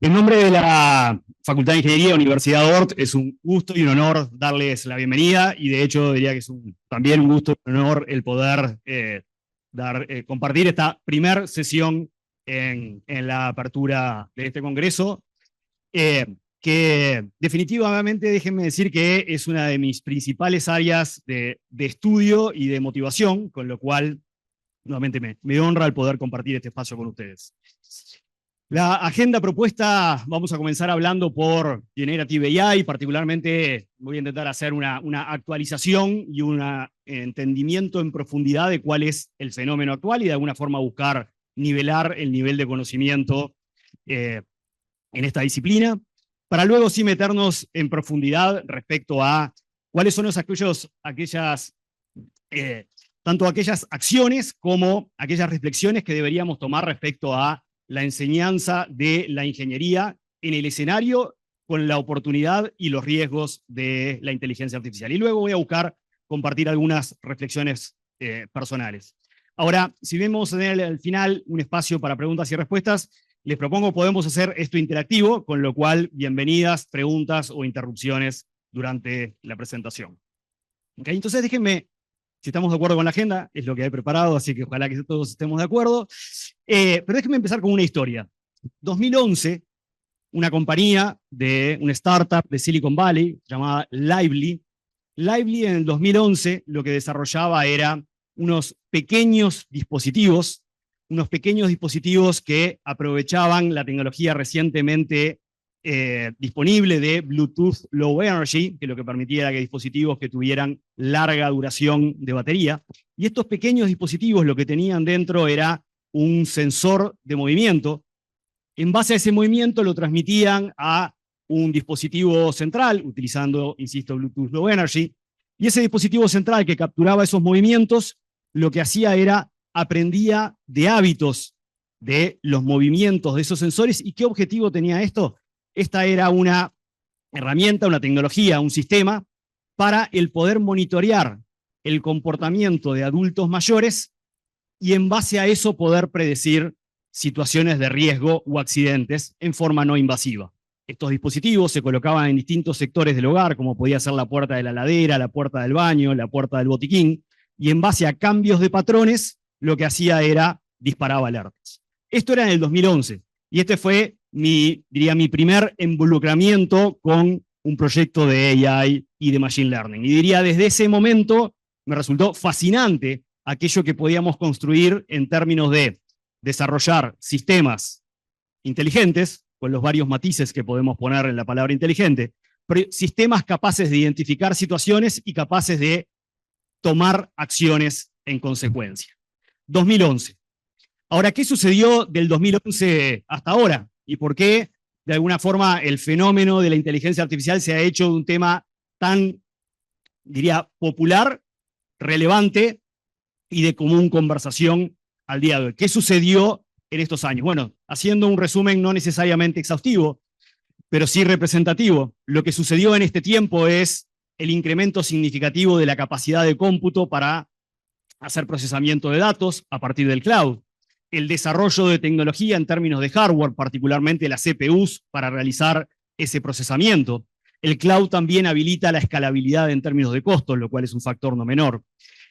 En nombre de la Facultad de Ingeniería, Universidad Ort, es un gusto y un honor darles la bienvenida, y de hecho diría que es también un gusto y un honor el poder compartir esta primer sesión en la apertura de este congreso, que definitivamente déjenme decir que es una de mis principales áreas de estudio y de motivación, con lo cual nuevamente me honra el poder compartir este espacio con ustedes. La agenda propuesta, vamos a comenzar hablando por Generative AI, particularmente voy a intentar hacer una actualización y un entendimiento en profundidad de cuál es el fenómeno actual y de alguna forma buscar nivelar el nivel de conocimiento en esta disciplina, para luego sí meternos en profundidad respecto a cuáles son tanto aquellas acciones como aquellas reflexiones que deberíamos tomar respecto a la enseñanza de la ingeniería en el escenario con la oportunidad y los riesgos de la inteligencia artificial. Y luego voy a buscar compartir algunas reflexiones personales. Ahora, si vemos al final un espacio para preguntas y respuestas, les propongo podemos hacer esto interactivo, con lo cual bienvenidas preguntas o interrupciones durante la presentación. ¿Okay? Entonces déjenme, si estamos de acuerdo con la agenda, es lo que he preparado, así que ojalá que todos estemos de acuerdo. Pero déjenme empezar con una historia. 2011, una compañía una startup de Silicon Valley llamada Lively. Lively en el 2011 lo que desarrollaba era unos pequeños dispositivos que aprovechaban la tecnología recientemente disponible de Bluetooth Low Energy, que lo que permitía era que dispositivos que tuvieran larga duración de batería. Y estos pequeños dispositivos lo que tenían dentro era un sensor de movimiento. En base a ese movimiento lo transmitían a un dispositivo central, utilizando, insisto, Bluetooth Low Energy, y ese dispositivo central que capturaba esos movimientos, lo que hacía era aprendía de hábitos de los movimientos de esos sensores. ¿Y qué objetivo tenía esto? Esta era una herramienta, una tecnología, un sistema para el poder monitorear el comportamiento de adultos mayores y en base a eso poder predecir situaciones de riesgo o accidentes en forma no invasiva. Estos dispositivos se colocaban en distintos sectores del hogar, como podía ser la puerta de la heladera, la puerta del baño, la puerta del botiquín, y en base a cambios de patrones, lo que hacía era disparaba alertas. Esto era en el 2011, y este fue mi primer involucramiento con un proyecto de AI y de Machine Learning. Y diría, desde ese momento me resultó fascinante aquello que podíamos construir en términos de desarrollar sistemas inteligentes, con los varios matices que podemos poner en la palabra inteligente, pero sistemas capaces de identificar situaciones y capaces de tomar acciones en consecuencia. 2011. Ahora, ¿qué sucedió del 2011 hasta ahora? ¿Y por qué, de alguna forma, el fenómeno de la inteligencia artificial se ha hecho un tema tan, diría, popular, relevante y de común conversación al día de hoy? ¿Qué sucedió en estos años? Bueno, haciendo un resumen no necesariamente exhaustivo, pero sí representativo, lo que sucedió en este tiempo es el incremento significativo de la capacidad de cómputo para hacer procesamiento de datos a partir del cloud, el desarrollo de tecnología en términos de hardware, particularmente las CPUs, para realizar ese procesamiento. El cloud también habilita la escalabilidad en términos de costos, lo cual es un factor no menor.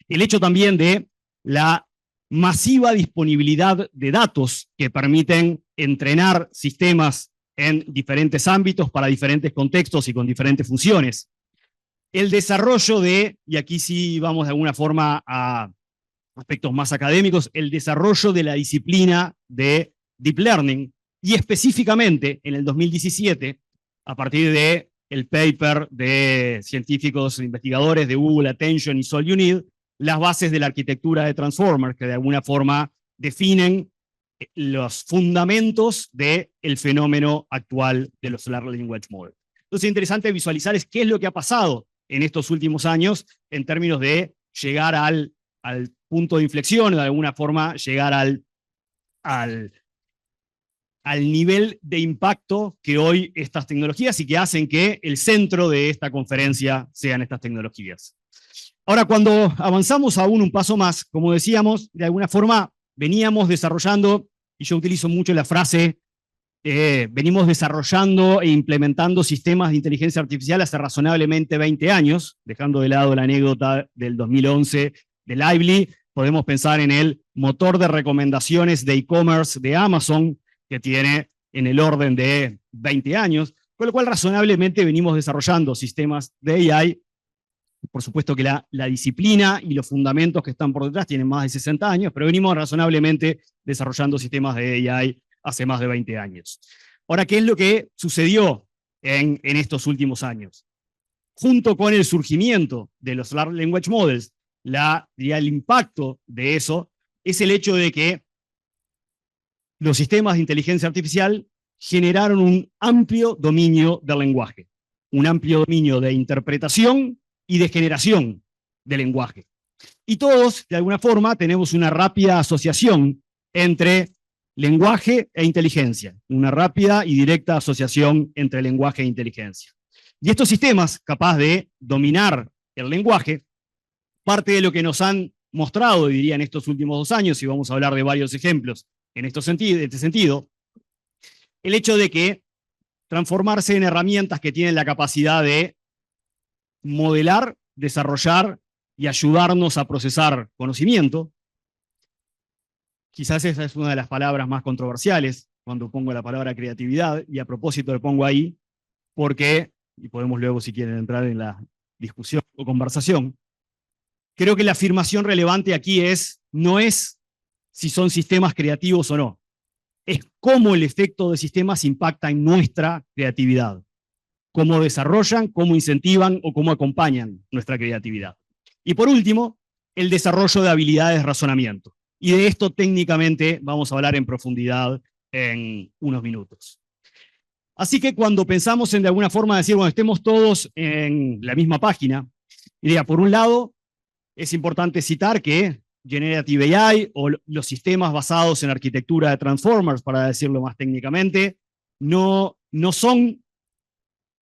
El hecho también de la masiva disponibilidad de datos que permiten entrenar sistemas en diferentes ámbitos, para diferentes contextos y con diferentes funciones. El desarrollo y aquí sí vamos de alguna forma a aspectos más académicos, el desarrollo de la disciplina de Deep Learning, y específicamente en el 2017, a partir del paper de científicos e investigadores de Google, Attention y Solunid, las bases de la arquitectura de Transformers, que de alguna forma definen los fundamentos del fenómeno actual de los Large Language Models. Entonces es interesante visualizar qué es lo que ha pasado en estos últimos años en términos de llegar al punto de inflexión, de alguna forma llegar al nivel de impacto que hoy estas tecnologías y que hacen que el centro de esta conferencia sean estas tecnologías. Ahora, cuando avanzamos aún un paso más, como decíamos, de alguna forma veníamos desarrollando, y yo utilizo mucho la frase venimos desarrollando e implementando sistemas de inteligencia artificial hace razonablemente 20 años, dejando de lado la anécdota del 2011 de Lively. Podemos pensar en el motor de recomendaciones de e-commerce de Amazon, que tiene en el orden de 20 años, con lo cual razonablemente venimos desarrollando sistemas de AI. Por supuesto que la disciplina y los fundamentos que están por detrás tienen más de 60 años, pero venimos razonablemente desarrollando sistemas de AI hace más de 20 años. Ahora, ¿qué es lo que sucedió en estos últimos años? Junto con el surgimiento de los Large Language Models, el impacto de eso es el hecho de que los sistemas de inteligencia artificial generaron un amplio dominio del lenguaje, un amplio dominio de interpretación y de generación de lenguaje. Y todos, de alguna forma, tenemos una rápida asociación entre lenguaje e inteligencia, una rápida y directa asociación entre lenguaje e inteligencia. Y estos sistemas, capaz de dominar el lenguaje, parte de lo que nos han mostrado, diría, en estos últimos 2 años, y vamos a hablar de varios ejemplos en este sentido, el hecho de que transformarse en herramientas que tienen la capacidad de modelar, desarrollar y ayudarnos a procesar conocimiento. Quizás esa es una de las palabras más controversiales cuando pongo la palabra creatividad, y a propósito lo pongo ahí porque, y podemos luego si quieren entrar en la discusión o conversación, creo que la afirmación relevante aquí no es si son sistemas creativos o no, es cómo el efecto de sistemas impacta en nuestra creatividad, cómo desarrollan, cómo incentivan o cómo acompañan nuestra creatividad. Y por último, el desarrollo de habilidades de razonamiento. Y de esto técnicamente vamos a hablar en profundidad en unos minutos. Así que cuando pensamos en de alguna forma decir, bueno, estemos todos en la misma página, diría, por un lado, es importante citar que Generative AI o los sistemas basados en arquitectura de Transformers, para decirlo más técnicamente, no son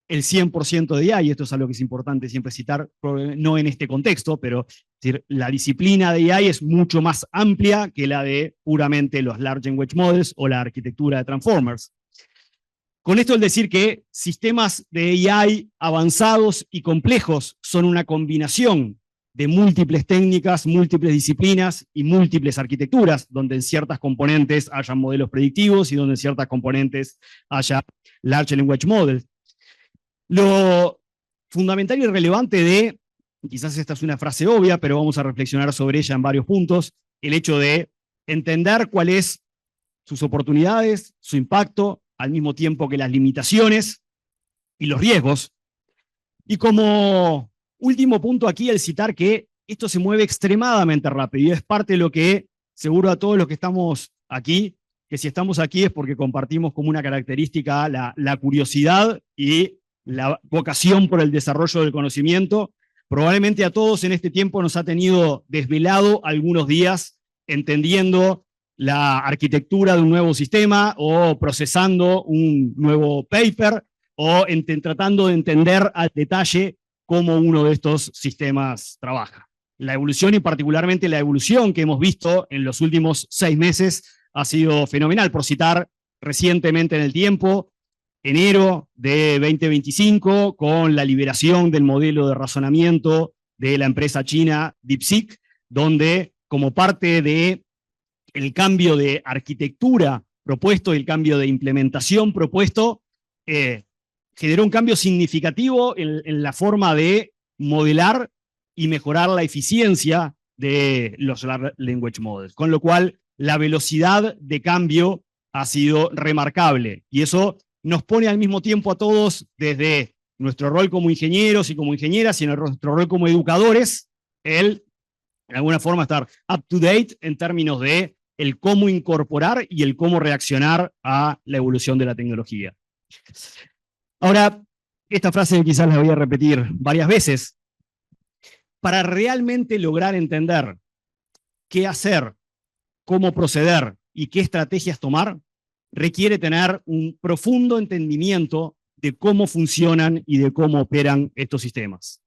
el 100% de AI, esto es algo que es importante siempre citar, no en este contexto, pero es decir, la disciplina de AI es mucho más amplia que la de puramente los Large Language Models o la arquitectura de Transformers. Con esto es decir que sistemas de AI avanzados y complejos son una combinación de múltiples técnicas, múltiples disciplinas y múltiples arquitecturas, donde en ciertas componentes haya modelos predictivos y donde en ciertas componentes haya Large Language Models. Lo fundamental y relevante quizás esta es una frase obvia, pero vamos a reflexionar sobre ella en varios puntos, el hecho de entender cuáles sus oportunidades, su impacto, al mismo tiempo que las limitaciones y los riesgos. Y como último punto aquí, el citar que esto se mueve extremadamente rápido y es parte de lo que, seguro a todos los que estamos aquí, que si estamos aquí es porque compartimos como una característica la curiosidad y la vocación por el desarrollo del conocimiento. Probablemente a todos en este tiempo nos ha tenido desvelado algunos días entendiendo la arquitectura de un nuevo sistema o procesando un nuevo paper o tratando de entender al detalle cómo uno de estos sistemas trabaja. La evolución y particularmente la evolución que hemos visto en los últimos 6 meses ha sido fenomenal. Por citar recientemente en el tiempo, enero de 2025, con la liberación del modelo de razonamiento de la empresa china DeepSeek, donde como parte de el cambio de arquitectura propuesto, el cambio de implementación propuesto, generó un cambio significativo en la forma de modelar y mejorar la eficiencia de los Large Language Models, con lo cual la velocidad de cambio ha sido remarcable, y eso nos pone al mismo tiempo a todos, desde nuestro rol como ingenieros y como ingenieras y en nuestro rol como educadores, de alguna forma estar up to date en términos de el cómo incorporar y el cómo reaccionar a la evolución de la tecnología. Ahora, esta frase quizás la voy a repetir varias veces. Para realmente lograr entender qué hacer, cómo proceder y qué estrategias tomar, requiere tener un profundo entendimiento de cómo funcionan y de cómo operan estos sistemas.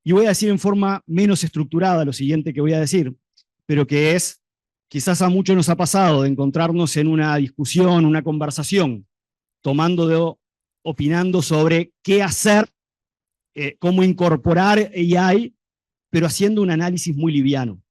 Y voy a decir en forma menos estructurada lo siguiente que voy a decir, pero que es quizás a muchos nos ha pasado de encontrarnos en una discusión, una conversación, opinando sobre qué hacer, cómo incorporar AI, pero haciendo un análisis muy liviano,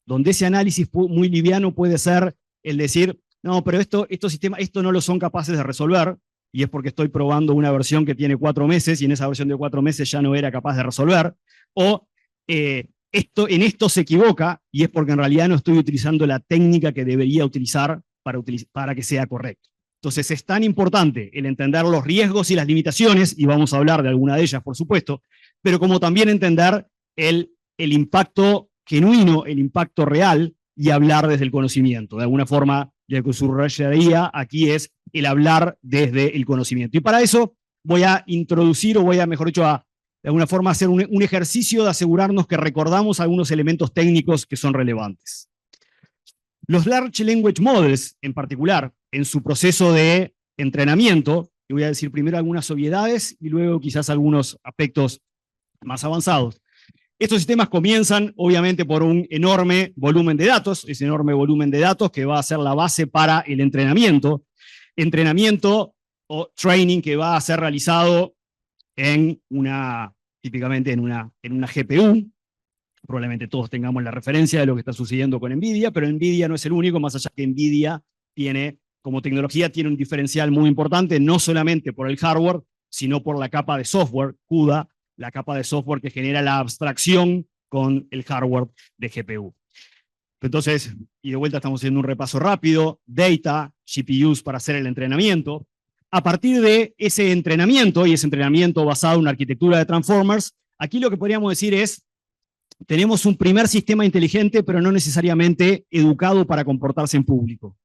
donde ese análisis muy liviano puede ser el decir, no, pero estos sistemas, esto no lo son capaces de resolver, y es porque estoy probando una versión que tiene 4 meses, y en esa versión de 4 meses ya no era capaz de resolver, o en esto se equivoca, y es porque en realidad no estoy utilizando la técnica que debería utilizar para que sea correcto. Entonces es tan importante el entender los riesgos y las limitaciones, y vamos a hablar de alguna de ellas, por supuesto, pero como también entender el impacto genuino, el impacto real, y hablar desde el conocimiento. De alguna forma, lo que subrayaría aquí es el hablar desde el conocimiento. Y para eso voy a introducir, o voy a, mejor dicho, de alguna forma hacer un ejercicio de asegurarnos que recordamos algunos elementos técnicos que son relevantes. Los Large Language Models, en particular, en su proceso de entrenamiento, y voy a decir primero algunas obviedades y luego quizás algunos aspectos más avanzados. Estos sistemas comienzan, obviamente, por un enorme volumen de datos, ese enorme volumen de datos que va a ser la base para el entrenamiento o training que va a ser realizado típicamente en una GPU. Probablemente todos tengamos la referencia de lo que está sucediendo con NVIDIA, pero NVIDIA no es el único, más allá que NVIDIA como tecnología tiene un diferencial muy importante, no solamente por el hardware, sino por la capa de software, CUDA, la capa de software que genera la abstracción con el hardware de GPU. Entonces, y de vuelta estamos haciendo un repaso rápido, data, GPUs para hacer el entrenamiento. A partir de ese entrenamiento, y ese entrenamiento basado en una arquitectura de transformers, aquí lo que podríamos decir es, tenemos un primer sistema inteligente, pero no necesariamente educado para comportarse en público.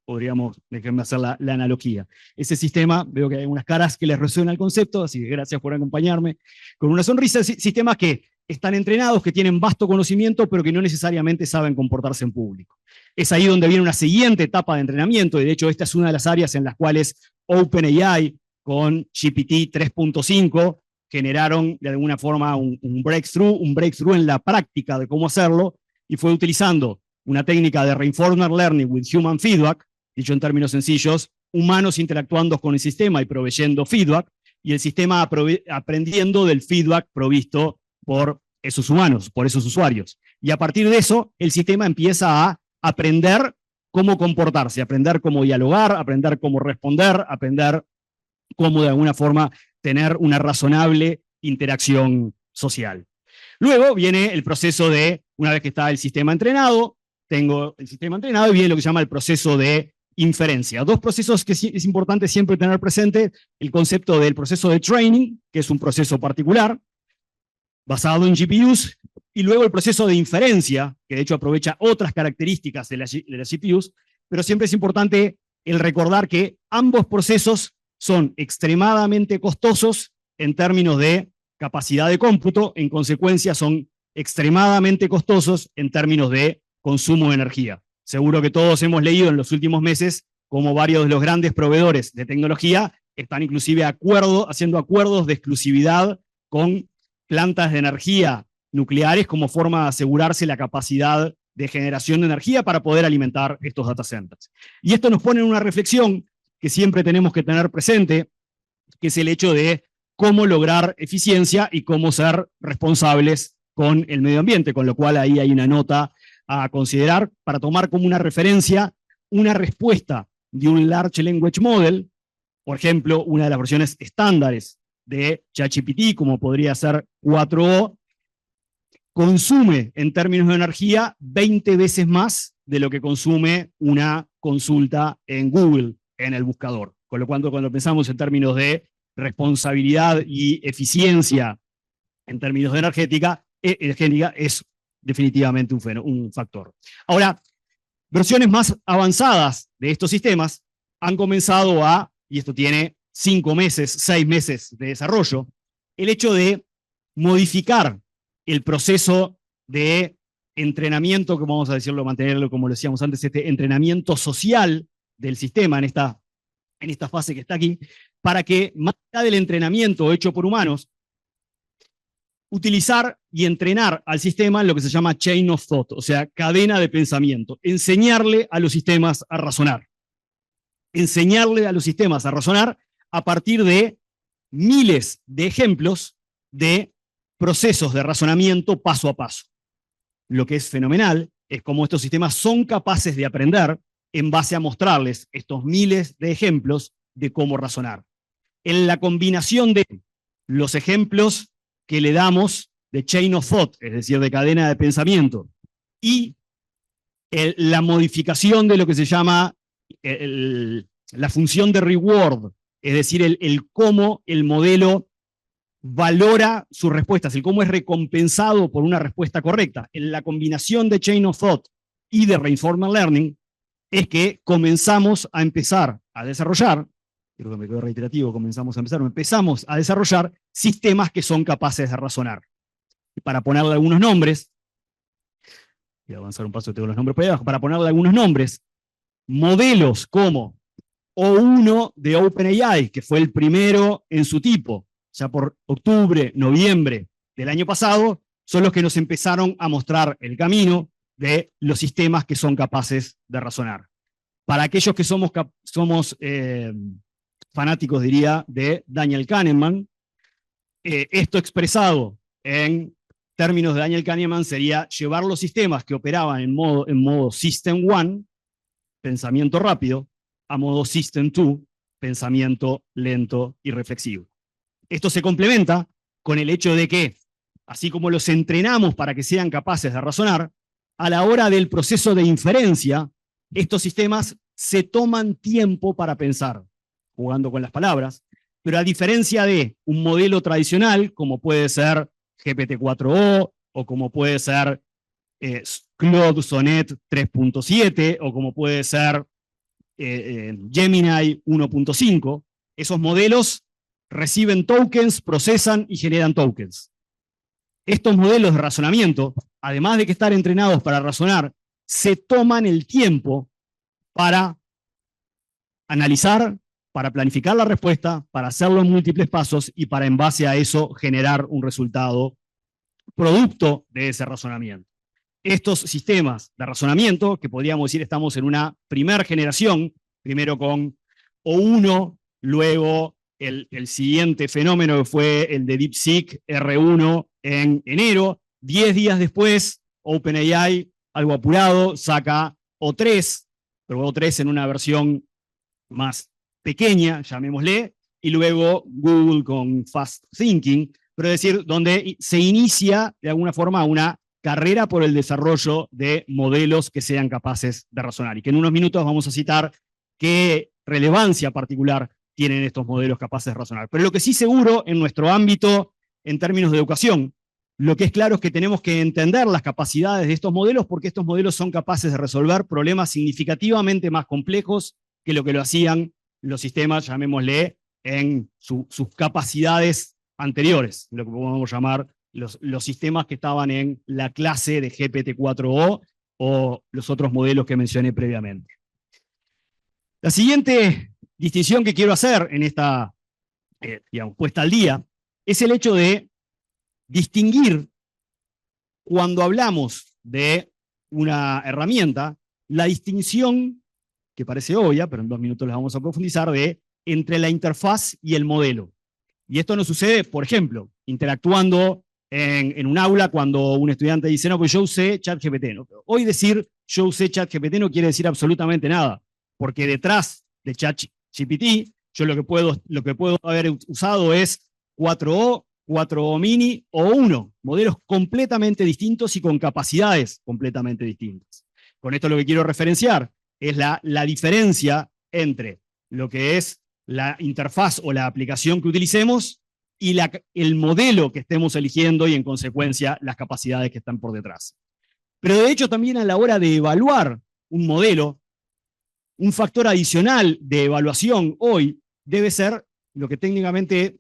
Déjenme hacer la analogía. Ese sistema, veo que hay unas caras que les resuena el concepto, así que gracias por acompañarme. Con una sonrisa, sistemas que están entrenados, que tienen vasto conocimiento, pero que no necesariamente saben comportarse en público. Es ahí donde viene una siguiente etapa de entrenamiento, y de hecho esta es una de las áreas en las cuales OpenAI, con GPT 3.5, generaron de alguna forma un breakthrough en la práctica de cómo hacerlo, y fue utilizando una técnica de Reinforcement Learning with Human Feedback, dicho en términos sencillos, humanos interactuando con el sistema y proveyendo feedback, y el sistema aprendiendo del feedback provisto por esos humanos, por esos usuarios. Y a partir de eso, el sistema empieza a aprender cómo comportarse, aprender cómo dialogar, aprender cómo responder, aprender cómo de alguna forma tener una razonable interacción social. Luego viene el proceso de, una vez que está el sistema entrenado, tengo el sistema entrenado y viene lo que se llama el proceso de inferencia. Dos procesos que es importante siempre tener presente: el concepto del proceso de training, que es un proceso particular, basado en GPUs, y luego el proceso de inferencia, que de hecho aprovecha otras características de las GPUs, pero siempre es importante el recordar que ambos procesos son extremadamente costosos en términos de capacidad de cómputo, en consecuencia son extremadamente costosos en términos de consumo de energía. Seguro que todos hemos leído en los últimos meses cómo varios de los grandes proveedores de tecnología están inclusive haciendo acuerdos de exclusividad con plantas de energía nucleares como forma de asegurarse la capacidad de generación de energía para poder alimentar estos data centers. Y esto nos pone en una reflexión que siempre tenemos que tener presente, que es el hecho de cómo lograr eficiencia y cómo ser responsables con el medio ambiente, con lo cual ahí hay una nota a considerar para tomar como una referencia una respuesta de un Large Language Model, por ejemplo, una de las versiones estándares de ChatGPT, como podría ser 4o, consume en términos de energía 20 veces más de lo que consume una consulta en Google, en el buscador. Con lo cual, cuando pensamos en términos de responsabilidad y eficiencia en términos de energética es definitivamente un factor. Ahora, versiones más avanzadas de estos sistemas han comenzado y esto tiene 5 meses, 6 meses de desarrollo, el hecho de modificar el proceso de entrenamiento, que vamos a decirlo, mantenerlo como lo decíamos antes, este entrenamiento social del sistema en esta fase que está aquí, para que más allá del entrenamiento hecho por humanos, utilizar y entrenar al sistema en lo que se llama chain of thought, o sea, cadena de pensamiento. Enseñarle a los sistemas a razonar. Enseñarle a los sistemas a razonar a partir de miles de ejemplos de procesos de razonamiento paso a paso. Lo que es fenomenal es cómo estos sistemas son capaces de aprender en base a mostrarles estos miles de ejemplos de cómo razonar. En la combinación de los ejemplos que le damos de chain of thought, es decir, de cadena de pensamiento, y la modificación de lo que se llama la función de reward, es decir, el cómo el modelo valora sus respuestas, el cómo es recompensado por una respuesta correcta. En la combinación de chain of thought y de reinforcement learning es que comenzamos a empezar a desarrollar, creo que me quedo reiterativo, empezamos a desarrollar sistemas que son capaces de razonar. Y para ponerle algunos nombres, voy a avanzar un paso, tengo los nombres por ahí abajo, para ponerle algunos nombres, modelos como O1 de OpenAI, que fue el primero en su tipo, ya por octubre, noviembre del año pasado, son los que nos empezaron a mostrar el camino de los sistemas que son capaces de razonar. Para aquellos que somos fanáticos, diría, de Daniel Kahneman, esto expresado en términos de Daniel Kahneman sería llevar los sistemas que operaban en modo System 1, pensamiento rápido, a modo System 2, pensamiento lento y reflexivo. Esto se complementa con el hecho de que, así como los entrenamos para que sean capaces de razonar, a la hora del proceso de inferencia, estos sistemas se toman tiempo para pensar, jugando con las palabras, pero a diferencia de un modelo tradicional, como puede ser GPT-4o, o como puede ser Claude Sonnet 3.7, o como puede ser Gemini 1.5, esos modelos reciben tokens, procesan y generan tokens. Estos modelos de razonamiento, además de que estar entrenados para razonar, se toman el tiempo para analizar, para planificar la respuesta, para hacerlo en múltiples pasos y para, en base a eso, generar un resultado producto de ese razonamiento. Estos sistemas de razonamiento, que podríamos decir estamos en una primera generación, primero con O1, luego el siguiente fenómeno que fue el de DeepSeek R1 en enero, 10 días después, OpenAI, algo apurado, saca O3, pero O3 en una versión más pequeña, llamémosle, y luego Google con Fast Thinking, pero es decir, donde se inicia de alguna forma una carrera por el desarrollo de modelos que sean capaces de razonar. Y que en unos minutos vamos a citar qué relevancia particular tienen estos modelos capaces de razonar. Pero lo que sí seguro en nuestro ámbito, en términos de educación, lo que es claro es que tenemos que entender las capacidades de estos modelos, porque estos modelos son capaces de resolver problemas significativamente más complejos que lo que lo hacían los sistemas, llamémosle, en sus capacidades anteriores, lo que podemos llamar los sistemas que estaban en la clase de GPT-4o o los otros modelos que mencioné previamente. La siguiente distinción que quiero hacer en esta puesta al día es el hecho de distinguir, cuando hablamos de una herramienta, la distinción, que parece obvia, pero en 2 minutos la vamos a profundizar, entre la interfaz y el modelo. Y esto nos sucede, por ejemplo, interactuando en un aula cuando un estudiante dice, no, pues yo usé ChatGPT. ¿No? Hoy decir yo usé ChatGPT no quiere decir absolutamente nada, porque detrás de ChatGPT yo lo que puedo haber usado es 4o, 4o mini o 1, modelos completamente distintos y con capacidades completamente distintas. Con esto lo que quiero referenciar es la diferencia entre lo que es la interfaz o la aplicación que utilicemos y el modelo que estemos eligiendo y, en consecuencia, las capacidades que están por detrás. Pero, de hecho, también a la hora de evaluar un modelo, un factor adicional de evaluación hoy debe ser lo que técnicamente,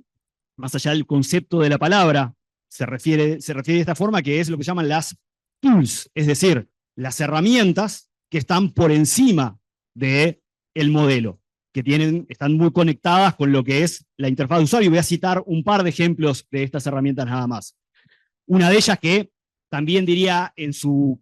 más allá del concepto de la palabra, se refiere de esta forma, que es lo que llaman las tools, es decir, las herramientas que están por encima del modelo, que están muy conectadas con lo que es la interfaz de usuario. Voy a citar un par de ejemplos de estas herramientas nada más. Una de ellas que también diría en su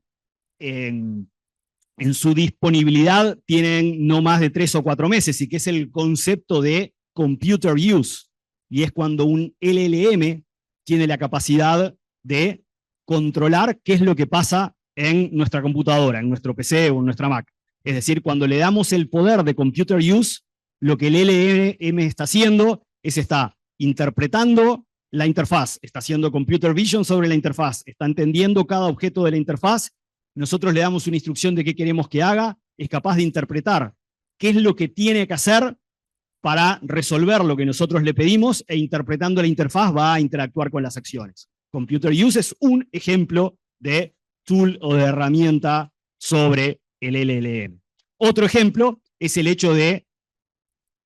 disponibilidad tienen no más de 3 o 4 meses, y que es el concepto de computer use, y es cuando un LLM tiene la capacidad de controlar qué es lo que pasa en nuestra computadora, en nuestro PC o en nuestra Mac. Es decir, cuando le damos el poder de computer use, lo que el LLM está haciendo es está interpretando la interfaz, está haciendo computer vision sobre la interfaz, está entendiendo cada objeto de la interfaz. Nosotros le damos una instrucción de qué queremos que haga, es capaz de interpretar qué es lo que tiene que hacer para resolver lo que nosotros le pedimos, e interpretando la interfaz va a interactuar con las acciones. Computer use es un ejemplo de tool o de herramienta sobre el LLM. Otro ejemplo es el hecho de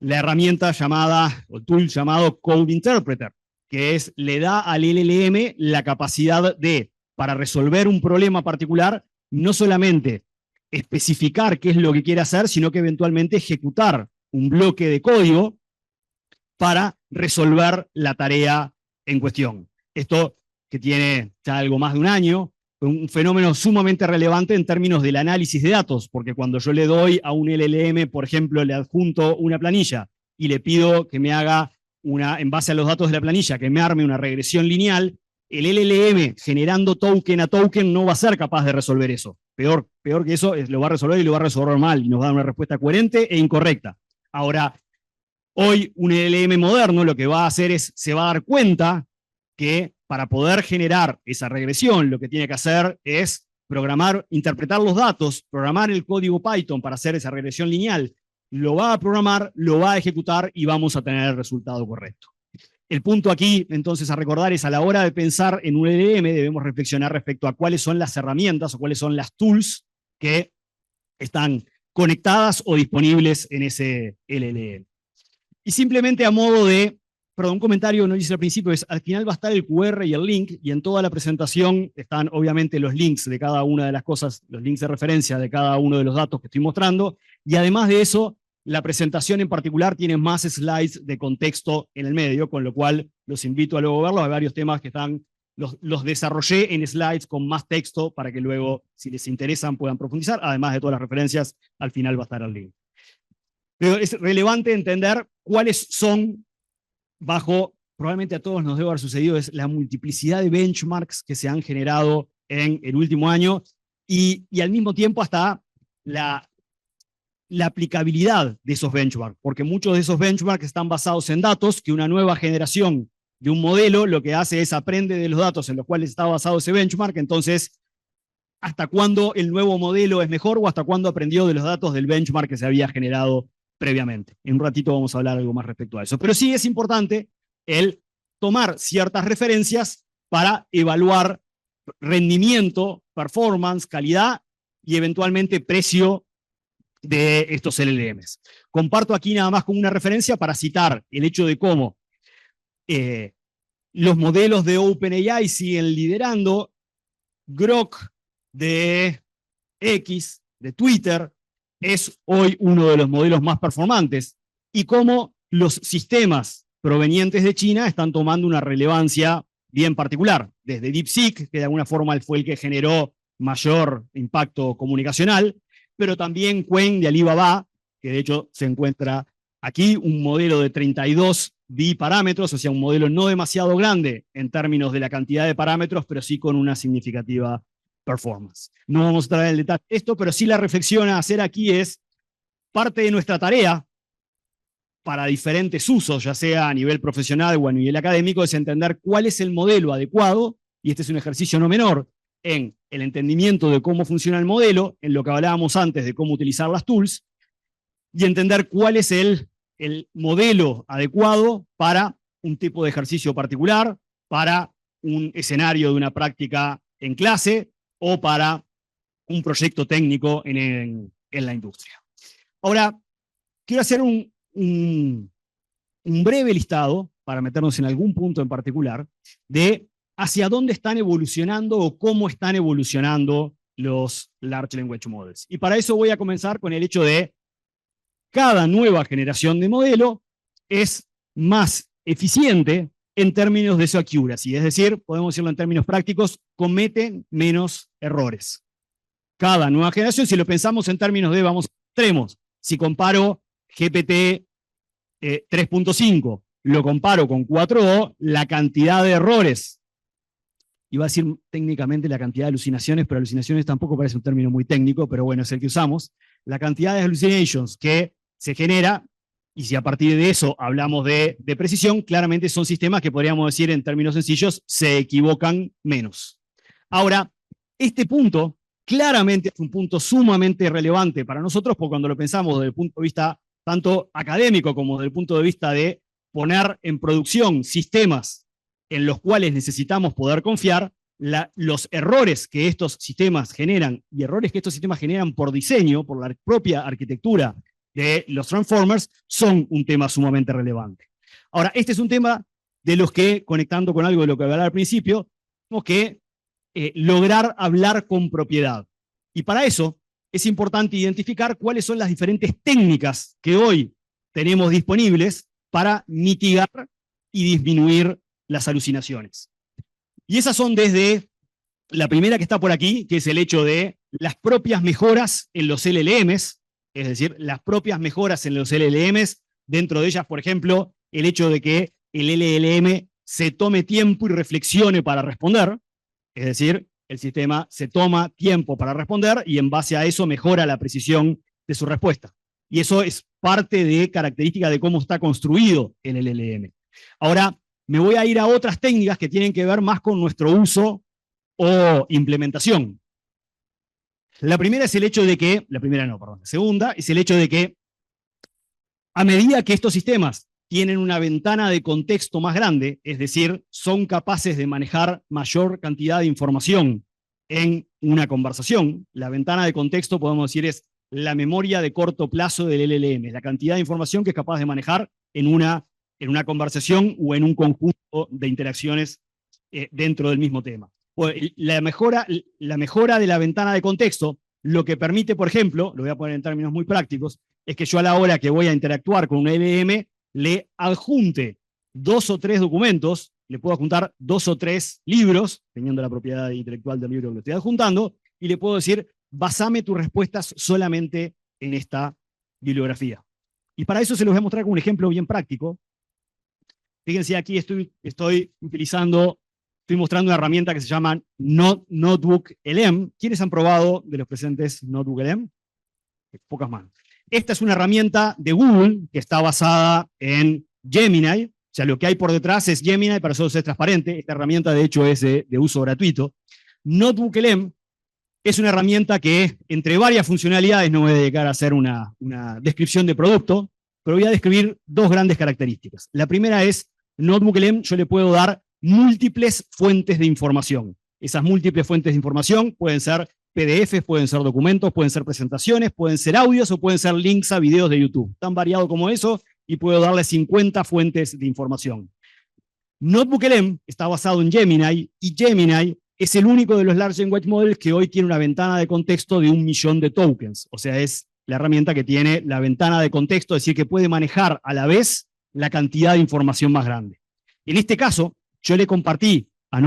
la herramienta llamada, o tool llamado Code Interpreter, que le da al LLM la capacidad de, para resolver un problema particular, no solamente especificar qué es lo que quiere hacer, sino que eventualmente ejecutar un bloque de código para resolver la tarea en cuestión. Esto, que tiene ya algo más de un año, un fenómeno sumamente relevante en términos del análisis de datos, porque cuando yo le doy a un LLM, por ejemplo, le adjunto una planilla y le pido que me haga en base a los datos de la planilla, que me arme una regresión lineal, el LLM generando token a token no va a ser capaz de resolver eso. Peor que eso, lo va a resolver y lo va a resolver mal, y nos va a dar una respuesta coherente e incorrecta. Ahora, hoy un LLM moderno lo que va a hacer es, se va a dar cuenta que para poder generar esa regresión, lo que tiene que hacer es programar, interpretar los datos, programar el código Python para hacer esa regresión lineal. Lo va a programar, lo va a ejecutar y vamos a tener el resultado correcto. El punto aquí, entonces, a recordar es, a la hora de pensar en un LLM, debemos reflexionar respecto a cuáles son las herramientas o cuáles son las tools que están conectadas o disponibles en ese LLM. Y simplemente a modo de, perdón, un comentario no hice al principio, es al final va a estar el QR y el link, y en toda la presentación están obviamente los links de cada una de las cosas, los links de referencia de cada uno de los datos que estoy mostrando, y además de eso, la presentación en particular tiene más slides de contexto en el medio, con lo cual los invito a luego verlos. Hay varios temas que están, los desarrollé en slides con más texto para que luego, si les interesan, puedan profundizar. Además de todas las referencias, al final va a estar el link. Pero es relevante entender cuáles son, probablemente a todos nos debe haber sucedido, es la multiplicidad de benchmarks que se han generado en el último año, y al mismo tiempo hasta la aplicabilidad de esos benchmarks, porque muchos de esos benchmarks están basados en datos que una nueva generación de un modelo lo que hace es aprende de los datos en los cuales está basado ese benchmark. Entonces, ¿hasta cuándo el nuevo modelo es mejor, o hasta cuándo aprendió de los datos del benchmark que se había generado previamente? En un ratito vamos a hablar algo más respecto a eso. Pero sí es importante el tomar ciertas referencias para evaluar rendimiento, performance, calidad y eventualmente precio de estos LLMs. Comparto aquí nada más como una referencia para citar el hecho de cómo los modelos de OpenAI siguen liderando. Grok de X, de Twitter, es hoy uno de los modelos más performantes, y cómo los sistemas provenientes de China están tomando una relevancia bien particular, desde DeepSeek, que de alguna forma fue el que generó mayor impacto comunicacional, pero también Qwen de Alibaba, que de hecho se encuentra aquí, un modelo de 32 biparámetros, o sea, un modelo no demasiado grande en términos de la cantidad de parámetros, pero sí con una significativa performance. No vamos a traer el detalle de esto, pero sí la reflexión a hacer aquí es, parte de nuestra tarea para diferentes usos, ya sea a nivel profesional o a nivel académico, es entender cuál es el modelo adecuado, y este es un ejercicio no menor, en el entendimiento de cómo funciona el modelo, en lo que hablábamos antes de cómo utilizar las tools, y entender cuál es el modelo adecuado para un tipo de ejercicio particular, para un escenario de una práctica en clase, o para un proyecto técnico en la industria. Ahora, quiero hacer un breve listado, para meternos en algún punto en particular, de hacia dónde están evolucionando o cómo están evolucionando los Large Language Models. Y para eso voy a comenzar con el hecho de cada nueva generación de modelo es más eficiente en términos de su accuracy. Es decir, podemos decirlo en términos prácticos, cometen menos errores. Cada nueva generación, si lo pensamos en términos de, vamos, extremos, si comparo GPT 3.5, lo comparo con 4o, la cantidad de errores, iba a decir técnicamente la cantidad de alucinaciones, pero alucinaciones tampoco parece un término muy técnico, pero bueno, es el que usamos, la cantidad de hallucinations que se genera, y si a partir de eso hablamos de precisión, claramente son sistemas que podríamos decir en términos sencillos, se equivocan menos. Ahora, este punto claramente es un punto sumamente relevante para nosotros, porque cuando lo pensamos desde el punto de vista tanto académico como desde el punto de vista de poner en producción sistemas en los cuales necesitamos poder confiar, los errores que estos sistemas generan y errores que estos sistemas generan por diseño, por la propia arquitectura de los transformers, son un tema sumamente relevante. Ahora, este es un tema de los que, conectando con algo de lo que hablaba al principio, tenemos que lograr hablar con propiedad. Y para eso es importante identificar cuáles son las diferentes técnicas que hoy tenemos disponibles para mitigar y disminuir las alucinaciones. Y esas son desde la primera que está por aquí, que es el hecho de las propias mejoras en los LLMs, es decir, las propias mejoras en los LLMs, dentro de ellas, por ejemplo, el hecho de que el LLM se tome tiempo y reflexione para responder, es decir, el sistema se toma tiempo para responder y en base a eso mejora la precisión de su respuesta. Y eso es parte de característica de cómo está construido el LLM. Ahora, me voy a ir a otras técnicas que tienen que ver más con nuestro uso o implementación. La primera es el hecho de que, la segunda es el hecho de que a medida que estos sistemas tienen una ventana de contexto más grande, es decir, son capaces de manejar mayor cantidad de información en una conversación. La ventana de contexto, podemos decir, es la memoria de corto plazo del LLM, la cantidad de información que es capaz de manejar en una conversación o en un conjunto de interacciones dentro del mismo tema. La mejora de la ventana de contexto, lo que permite, por ejemplo, lo voy a poner en términos muy prácticos, es que yo a la hora que voy a interactuar con un LLM, le adjunte 2 o 3 documentos, le puedo adjuntar 2 o 3 libros, teniendo la propiedad intelectual del libro que le estoy adjuntando, y le puedo decir, basame tus respuestas solamente en esta bibliografía. Y para eso se los voy a mostrar con un ejemplo bien práctico. Fíjense, aquí estoy mostrando una herramienta que se llama NotebookLM. ¿Quiénes han probado de los presentes NotebookLM? Pocas manos. Esta es una herramienta de Google que está basada en Gemini. O sea, lo que hay por detrás es Gemini, para eso es transparente. Esta herramienta, de hecho, es de uso gratuito. NotebookLM es una herramienta que, entre varias funcionalidades, no voy a dedicar a hacer una descripción de producto, pero voy a describir 2 grandes características. La primera es, NotebookLM yo le puedo dar múltiples fuentes de información. Esas múltiples fuentes de información pueden ser PDFs, pueden ser documentos, pueden ser presentaciones, pueden ser audios o pueden ser links a videos de YouTube. Tan variado como eso, y puedo darle 50 fuentes de información. NotebookLM está basado en Gemini, y Gemini es el único de los Large Language Models que hoy tiene una ventana de contexto de 1 millón de tokens. O sea, es la herramienta que tiene la ventana de contexto, es decir, que puede manejar a la vez la cantidad de información más grande. En este caso, yo le compartí a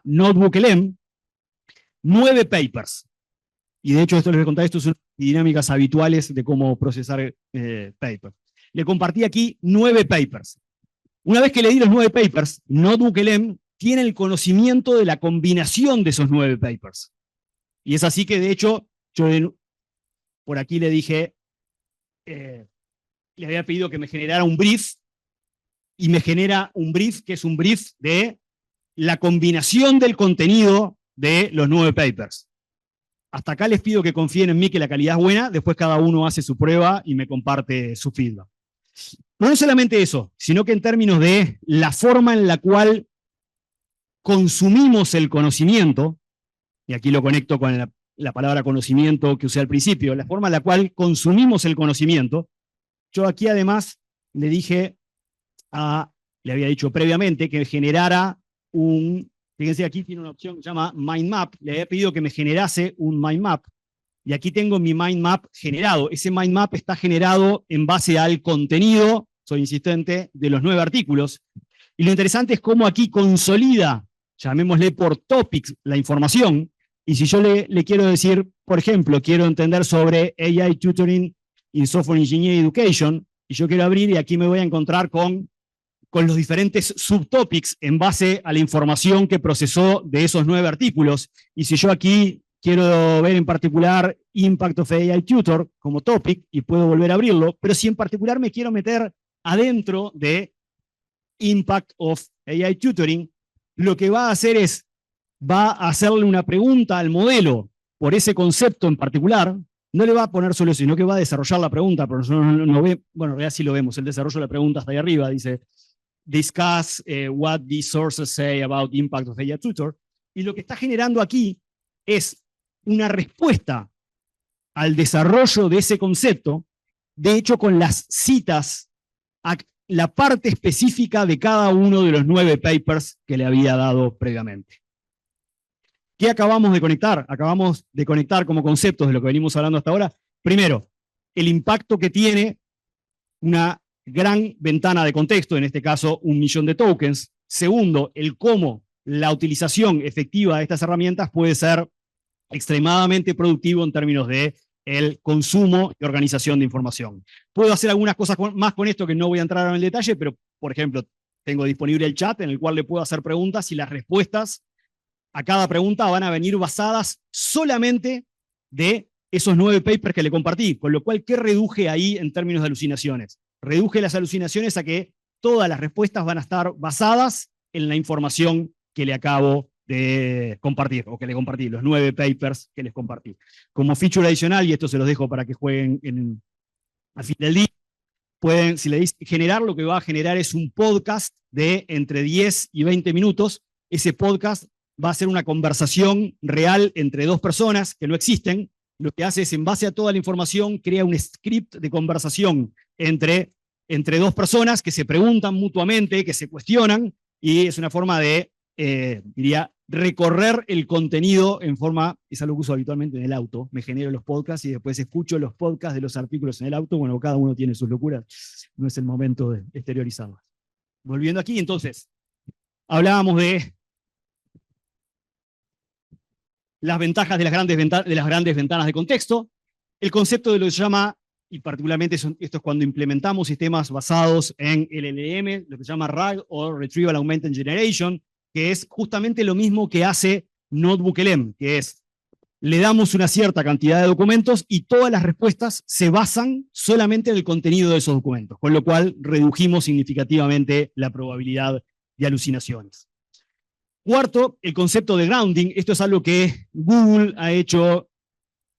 NotebookLM 9 papers. Y de hecho, esto les voy a contar, esto son dinámicas habituales de cómo procesar papers. Le compartí aquí 9 papers. Una vez que le di los 9 papers, NotebookLM tiene el conocimiento de la combinación de esos 9 papers. Y es así que, de hecho, yo por aquí le dije, le había pedido que me generara un brief, y me genera un brief que es un brief de la combinación del contenido de los 9 papers. Hasta acá les pido que confíen en mí, que la calidad es buena, después cada uno hace su prueba y me comparte su feedback. Pero no solamente eso, sino que en términos de la forma en la cual consumimos el conocimiento, y aquí lo conecto con la palabra conocimiento que usé al principio, la forma en la cual consumimos el conocimiento, yo aquí además le dije le había dicho previamente que generara fíjense, aquí tiene una opción que se llama Mind Map, le había pedido que me generase un Mind Map, y aquí tengo mi Mind Map generado. Ese Mind Map está generado en base al contenido soy insistente, de los 9 artículos. Y lo interesante es cómo aquí consolida, llamémosle por topics, la información. Y si yo le quiero decir, por ejemplo, quiero entender sobre AI Tutoring in Software Engineering Education, y yo quiero abrir y aquí me voy a encontrar con los diferentes subtopics en base a la información que procesó de esos 9 artículos. Y si yo aquí quiero ver en particular Impact of AI Tutor como topic, y puedo volver a abrirlo, pero si en particular me quiero meter adentro de Impact of AI Tutoring, lo que va a hacer es, va a hacerle una pregunta al modelo por ese concepto en particular. No le va a poner solo eso, sino que va a desarrollar la pregunta, pero nosotros no ve, bueno, en realidad sí lo vemos, el desarrollo de la pregunta está ahí arriba, dice, discuss what these sources say about the impact of AI Tutor, y lo que está generando aquí es una respuesta al desarrollo de ese concepto, de hecho con las citas a la parte específica de cada uno de los 9 papers que le había dado previamente. ¿Qué acabamos de conectar? Acabamos de conectar como conceptos de lo que venimos hablando hasta ahora. Primero, el impacto que tiene una gran ventana de contexto, en este caso 1 millón de tokens. Segundo, el cómo la utilización efectiva de estas herramientas puede ser extremadamente productivo en términos de el consumo y organización de información. Puedo hacer algunas cosas más con esto que no voy a entrar en el detalle, pero, por ejemplo, tengo disponible el chat en el cual le puedo hacer preguntas y las respuestas a cada pregunta van a venir basadas solamente de esos 9 papers que le compartí, con lo cual, ¿qué reduje ahí en términos de alucinaciones? Reduje las alucinaciones a que todas las respuestas van a estar basadas en la información que le acabo de compartir, o que le compartí, los 9 papers que les compartí. Como feature adicional, y esto se los dejo para que jueguen al fin del día, pueden, si le dicen generar, lo que va a generar es un podcast de entre 10 y 20 minutos. Ese podcast va a ser una conversación real entre 2 personas que no existen. Lo que hace es, en base a toda la información, crea un script de conversación entre 2 personas que se preguntan mutuamente, que se cuestionan, y es una forma de, diría, recorrer el contenido en forma, es algo que uso habitualmente en el auto, me genero los podcasts y después escucho los podcasts de los artículos en el auto. Bueno, cada uno tiene sus locuras, no es el momento de exteriorizarlas. Volviendo aquí, entonces, hablábamos de las ventajas de las grandes ventanas de contexto, el concepto de lo que se llama, y particularmente esto es cuando implementamos sistemas basados en LLM, lo que se llama RAG o Retrieval Augmented Generation, que es justamente lo mismo que hace NotebookLM, que es, le damos una cierta cantidad de documentos y todas las respuestas se basan solamente en el contenido de esos documentos, con lo cual redujimos significativamente la probabilidad de alucinaciones. Cuarto, el concepto de grounding. Esto es algo que Google ha hecho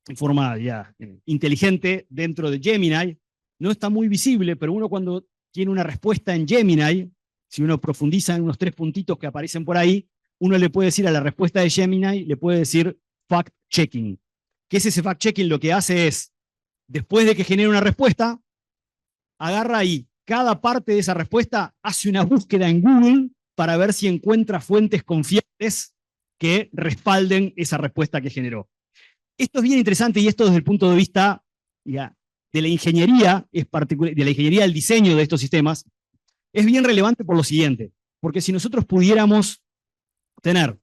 en forma ya inteligente dentro de Gemini. No está muy visible, pero uno cuando tiene una respuesta en Gemini, si uno profundiza en unos 3 puntitos que aparecen por ahí, uno le puede decir a la respuesta de Gemini, le puede decir fact-checking. ¿Qué es ese fact-checking? Lo que hace es, después de que genera una respuesta, agarra y cada parte de esa respuesta hace una búsqueda en Google para ver si encuentra fuentes confiables que respalden esa respuesta que generó. Esto es bien interesante, y esto desde el punto de vista ya, de la ingeniería, de la ingeniería del diseño de estos sistemas, es bien relevante por lo siguiente, porque si nosotros pudiéramos tener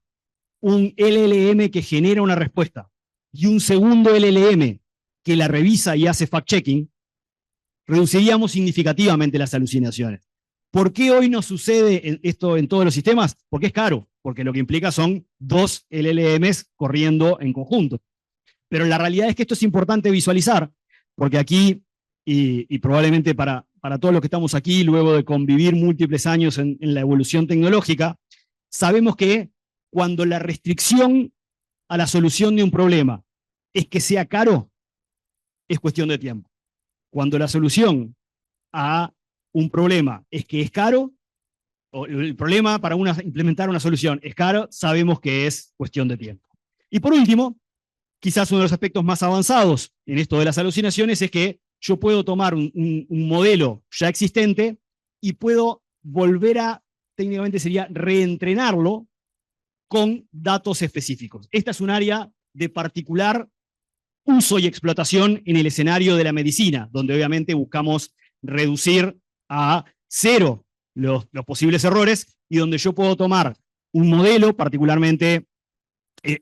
un LLM que genera una respuesta y un segundo LLM que la revisa y hace fact-checking, reduciríamos significativamente las alucinaciones. ¿Por qué hoy no sucede esto en todos los sistemas? Porque es caro, porque lo que implica son 2 LLMs corriendo en conjunto. Pero la realidad es que esto es importante visualizar, porque aquí, y probablemente para todos los que estamos aquí, luego de convivir múltiples años en la evolución tecnológica, sabemos que cuando la restricción a la solución de un problema es que sea caro, es cuestión de tiempo. Cuando la solución a un problema es que es caro, o el problema para implementar una solución es caro, sabemos que es cuestión de tiempo. Y por último, quizás uno de los aspectos más avanzados en esto de las alucinaciones es que yo puedo tomar un modelo ya existente y puedo volver a, técnicamente sería reentrenarlo con datos específicos. Esta es un área de particular uso y explotación en el escenario de la medicina, donde obviamente buscamos reducir a cero los posibles errores, y donde yo puedo tomar un modelo, particularmente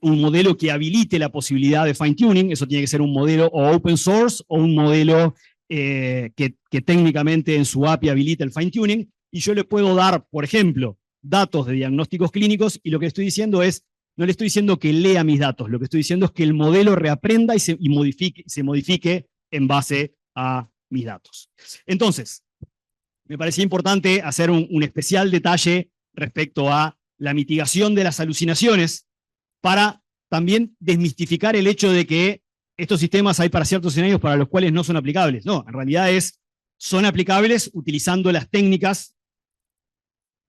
un modelo que habilite la posibilidad de fine-tuning. Eso tiene que ser un modelo o open source o un modelo que técnicamente en su API habilite el fine-tuning, y yo le puedo dar, por ejemplo, datos de diagnósticos clínicos, y lo que estoy diciendo es, no le estoy diciendo que lea mis datos, lo que estoy diciendo es que el modelo reaprenda y se modifique en base a mis datos. Entonces, me parecía importante hacer un especial detalle respecto a la mitigación de las alucinaciones, para también desmistificar el hecho de que estos sistemas hay para ciertos escenarios para los cuales no son aplicables. No, en realidad son aplicables utilizando las técnicas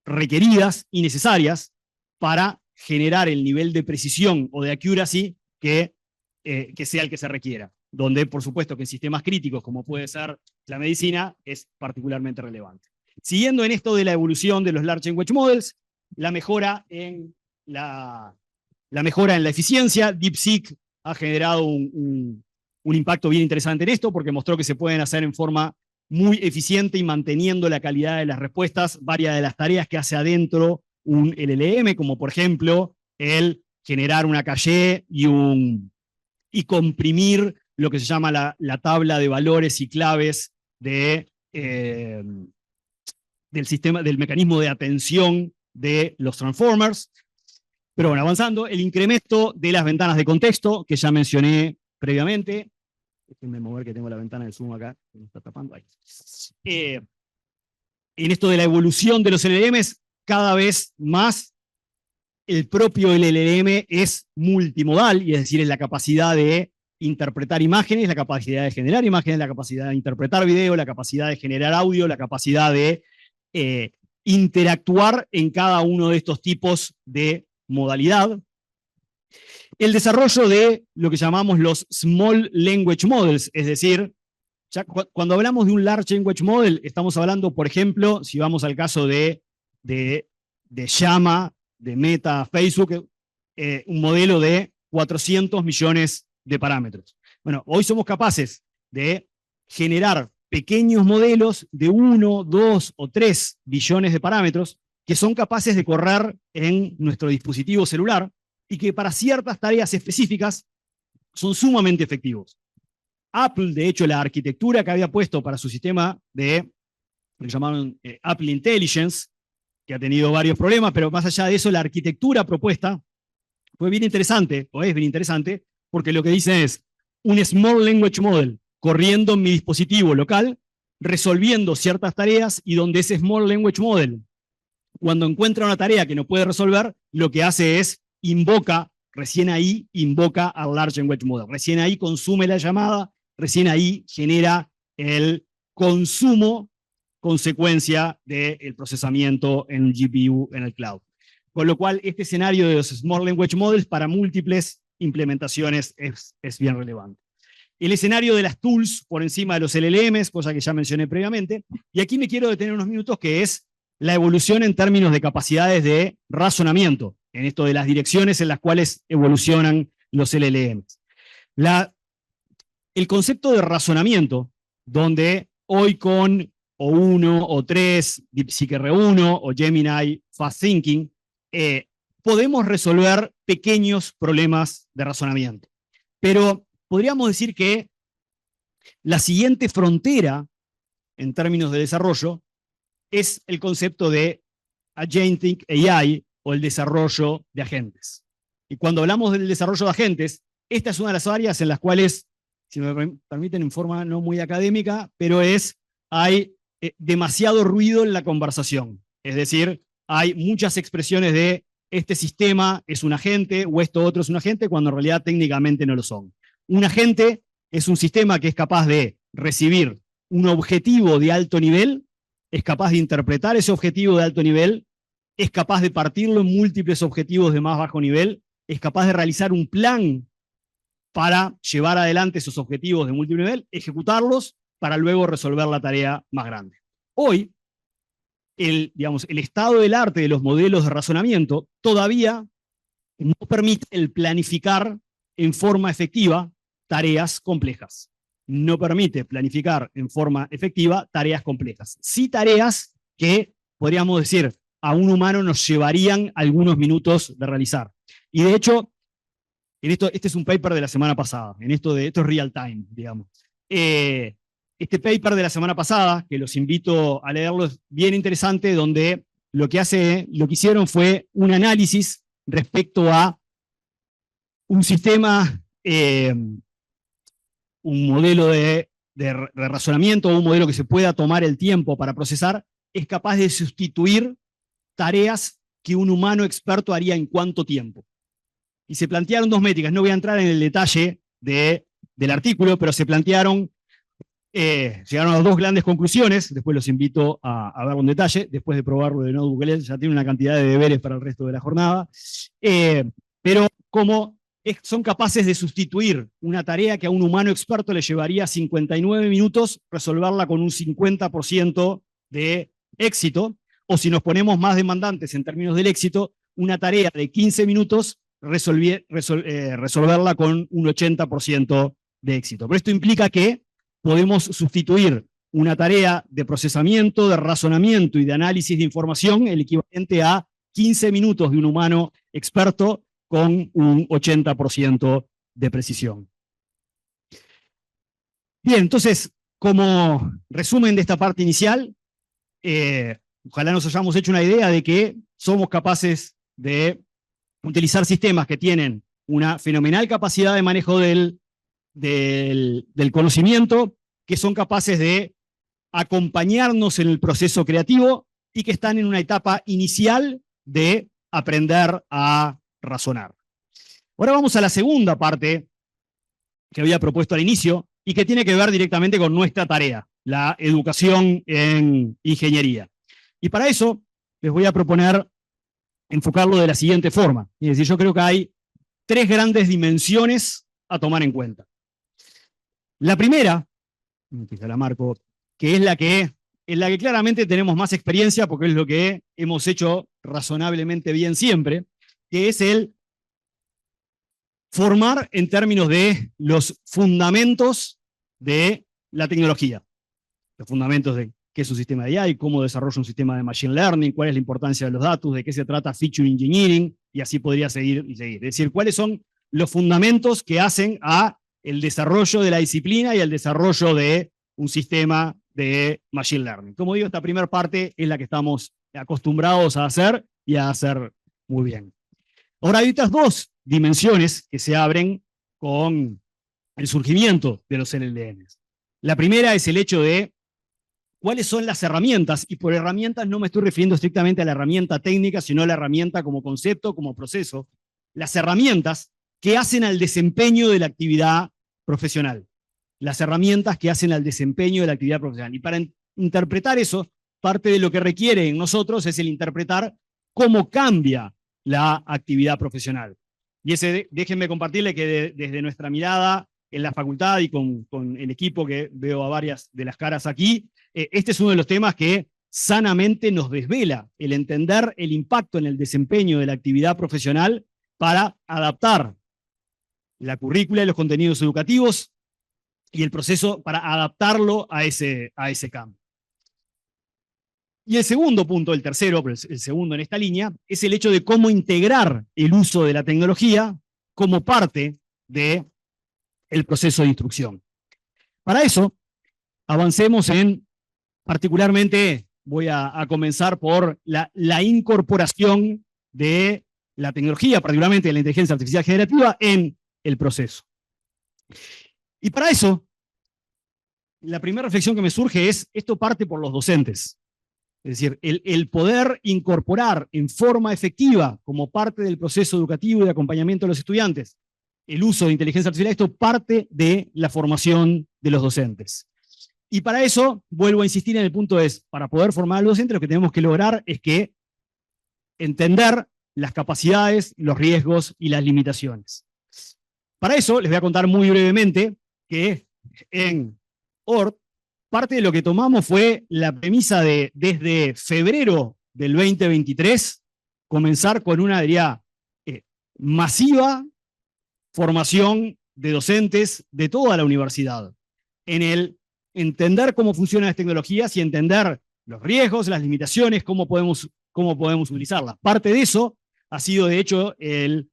requeridas y necesarias para generar el nivel de precisión o de accuracy que sea el que se requiera. Donde, por supuesto, que en sistemas críticos, como puede ser la medicina, es particularmente relevante. Siguiendo en esto de la evolución de los Large Language Models, la mejora en la eficiencia. DeepSeek ha generado un impacto bien interesante en esto, porque mostró que se pueden hacer en forma muy eficiente y manteniendo la calidad de las respuestas varias de las tareas que hace adentro un LLM, como por ejemplo el generar una caché y comprimir lo que se llama la tabla de valores y claves del sistema, del mecanismo de atención de los transformers. Pero bueno, avanzando, el incremento de las ventanas de contexto, que ya mencioné previamente. Déjenme mover que tengo la ventana del Zoom acá, que me está tapando ahí. En esto de la evolución de los LLMs, cada vez más el propio LLM es multimodal, y es decir, es la capacidad de interpretar imágenes, la capacidad de generar imágenes, la capacidad de interpretar video, la capacidad de generar audio, la capacidad de interactuar en cada uno de estos tipos de modalidad. El desarrollo de lo que llamamos los Small Language Models, es decir, ya cuando hablamos de un Large Language Model, estamos hablando, por ejemplo, si vamos al caso de Llama, de Meta, Facebook, un modelo de 400 millones de parámetros. Bueno, hoy somos capaces de generar pequeños modelos de 1, 2 o 3 billones de parámetros que son capaces de correr en nuestro dispositivo celular y que para ciertas tareas específicas son sumamente efectivos. Apple, de hecho, la arquitectura que había puesto para su sistema de lo que llamaron Apple Intelligence, que ha tenido varios problemas, pero más allá de eso, la arquitectura propuesta fue bien interesante, o es bien interesante, porque lo que dice es un Small Language Model corriendo en mi dispositivo local, resolviendo ciertas tareas, y donde ese Small Language Model, cuando encuentra una tarea que no puede resolver, lo que hace es recién ahí invoca al Large Language Model, recién ahí consume la llamada, recién ahí genera el consumo consecuencia del procesamiento en un GPU en el cloud. Con lo cual, este escenario de los Small Language Models para múltiples implementaciones es bien relevante. El escenario de las tools por encima de los LLMs, cosa que ya mencioné previamente, y aquí me quiero detener unos minutos, que es la evolución en términos de capacidades de razonamiento, en esto de las direcciones en las cuales evolucionan los LLMs. El concepto de razonamiento, donde hoy con O1, O3, DeepSeek R1 o Gemini Fast Thinking, podemos resolver pequeños problemas de razonamiento. Pero podríamos decir que la siguiente frontera en términos de desarrollo es el concepto de Agentic AI o el desarrollo de agentes. Y cuando hablamos del desarrollo de agentes, esta es una de las áreas en las cuales, si me permiten en forma no muy académica, pero hay demasiado ruido en la conversación. Es decir, hay muchas expresiones de este sistema es un agente o esto otro es un agente, cuando en realidad técnicamente no lo son. Un agente es un sistema que es capaz de recibir un objetivo de alto nivel, es capaz de interpretar ese objetivo de alto nivel, es capaz de partirlo en múltiples objetivos de más bajo nivel, es capaz de realizar un plan para llevar adelante esos objetivos de múltiple nivel, ejecutarlos para luego resolver la tarea más grande. Hoy, el estado del arte de los modelos de razonamiento todavía no permite el planificar en forma efectiva tareas complejas. no permite planificar en forma efectiva tareas complejas. Sí tareas que, podríamos decir, a un humano nos llevarían algunos minutos de realizar. Y de hecho, este es un paper de la semana pasada, esto es real time, digamos. Este paper de la semana pasada, que los invito a leerlo, es bien interesante, donde lo que hicieron fue un análisis respecto a un sistema, un modelo de razonamiento, un modelo que se pueda tomar el tiempo para procesar, es capaz de sustituir tareas que un humano experto haría en cuánto tiempo. Y se plantearon dos métricas, no voy a entrar en el detalle del artículo, pero se plantearon, llegaron a dos grandes conclusiones, después los invito a verlo en detalle, después de probarlo de notebook, ya tiene una cantidad de deberes para el resto de la jornada, pero como son capaces de sustituir una tarea que a un humano experto le llevaría 59 minutos, resolverla con un 50% de éxito, o si nos ponemos más demandantes en términos del éxito, una tarea de 15 minutos, resolverla con un 80% de éxito. Pero esto implica que podemos sustituir una tarea de procesamiento, de razonamiento y de análisis de información, el equivalente a 15 minutos de un humano experto con un 80% de precisión. Bien, entonces, como resumen de esta parte inicial, ojalá nos hayamos hecho una idea de que somos capaces de utilizar sistemas que tienen una fenomenal capacidad de manejo del conocimiento, que son capaces de acompañarnos en el proceso creativo y que están en una etapa inicial de aprender a razonar. Ahora vamos a la segunda parte que había propuesto al inicio y que tiene que ver directamente con nuestra tarea, la educación en ingeniería. Y para eso les voy a proponer enfocarlo de la siguiente forma. Es decir, yo creo que hay tres grandes dimensiones a tomar en cuenta. La primera, la marco, que es la que claramente tenemos más experiencia porque es lo que hemos hecho razonablemente bien siempre, que es el formar en términos de los fundamentos de la tecnología. Los fundamentos de qué es un sistema de AI, cómo desarrolla un sistema de machine learning, cuál es la importancia de los datos, de qué se trata feature engineering, y así podría seguir y seguir. Es decir, cuáles son los fundamentos que hacen a el desarrollo de la disciplina y el desarrollo de un sistema de machine learning. Como digo, esta primera parte es la que estamos acostumbrados a hacer y a hacer muy bien. Ahora hay otras dos dimensiones que se abren con el surgimiento de los LLMs. La primera es el hecho de cuáles son las herramientas, y por herramientas no me estoy refiriendo estrictamente a la herramienta técnica, sino a la herramienta como concepto, como proceso, las herramientas que hacen al desempeño de la actividad profesional. Las herramientas que hacen al desempeño de la actividad profesional. Y para interpretar eso, parte de lo que requiere en nosotros es el interpretar cómo cambia la actividad profesional. Y déjenme compartirle que desde nuestra mirada en la facultad y con el equipo, que veo a varias de las caras aquí, este es uno de los temas que sanamente nos desvela el entender el impacto en el desempeño de la actividad profesional para adaptar la currícula y los contenidos educativos y el proceso para adaptarlo a ese cambio. Y el segundo punto, el tercero, pero el segundo en esta línea, es el hecho de cómo integrar el uso de la tecnología como parte del proceso de instrucción. Para eso, avancemos particularmente, voy a comenzar por la incorporación de la tecnología, particularmente de la inteligencia artificial generativa, en el proceso. Y para eso, la primera reflexión que me surge es, esto parte por los docentes. Es decir, el poder incorporar en forma efectiva, como parte del proceso educativo y de acompañamiento de los estudiantes, el uso de inteligencia artificial, esto parte de la formación de los docentes. Y para eso, vuelvo a insistir en el punto para poder formar al docente, lo que tenemos que lograr es que entender las capacidades, los riesgos y las limitaciones. Para eso, les voy a contar muy brevemente que en ORT, parte de lo que tomamos fue la premisa de, desde febrero del 2023, comenzar con una, diría, masiva formación de docentes de toda la universidad. en el entender cómo funcionan las tecnologías y entender los riesgos, las limitaciones, cómo podemos utilizarlas. Parte de eso ha sido, de hecho, el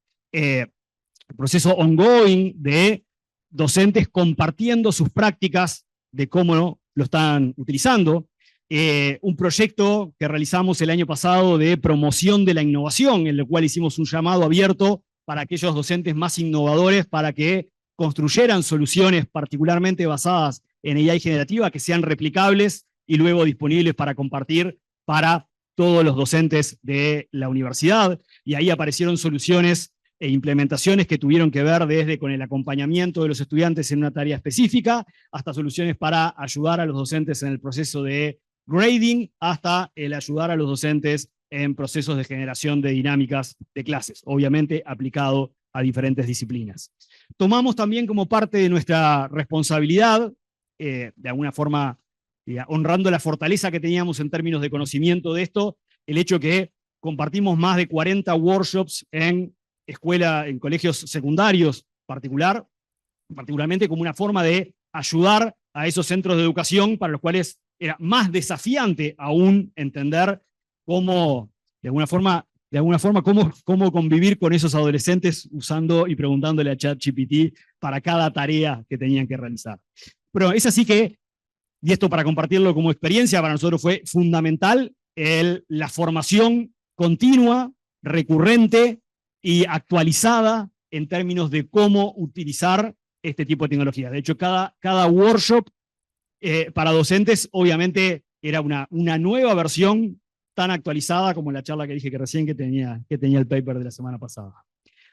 proceso ongoing de docentes compartiendo sus prácticas de cómo lo están utilizando. Un proyecto que realizamos el año pasado de promoción de la innovación, en el cual hicimos un llamado abierto para aquellos docentes más innovadores para que construyeran soluciones particularmente basadas en AI generativa que sean replicables y luego disponibles para compartir para todos los docentes de la universidad. Y ahí aparecieron soluciones e implementaciones que tuvieron que ver desde con el acompañamiento de los estudiantes en una tarea específica, hasta soluciones para ayudar a los docentes en el proceso de grading, hasta el ayudar a los docentes en procesos de generación de dinámicas de clases, obviamente aplicado a diferentes disciplinas. Tomamos también como parte de nuestra responsabilidad, de alguna forma honrando la fortaleza que teníamos en términos de conocimiento de esto, el hecho que compartimos más de 40 workshops en colegios secundarios particularmente como una forma de ayudar a esos centros de educación para los cuales era más desafiante aún entender cómo, de alguna forma cómo convivir con esos adolescentes usando y preguntándole a ChatGPT para cada tarea que tenían que realizar. Pero es así que, y esto para compartirlo como experiencia, para nosotros fue fundamental la formación continua, recurrente y actualizada en términos de cómo utilizar este tipo de tecnología. De hecho, cada workshop para docentes obviamente era una nueva versión tan actualizada como la charla que dije que recién que tenía el paper de la semana pasada.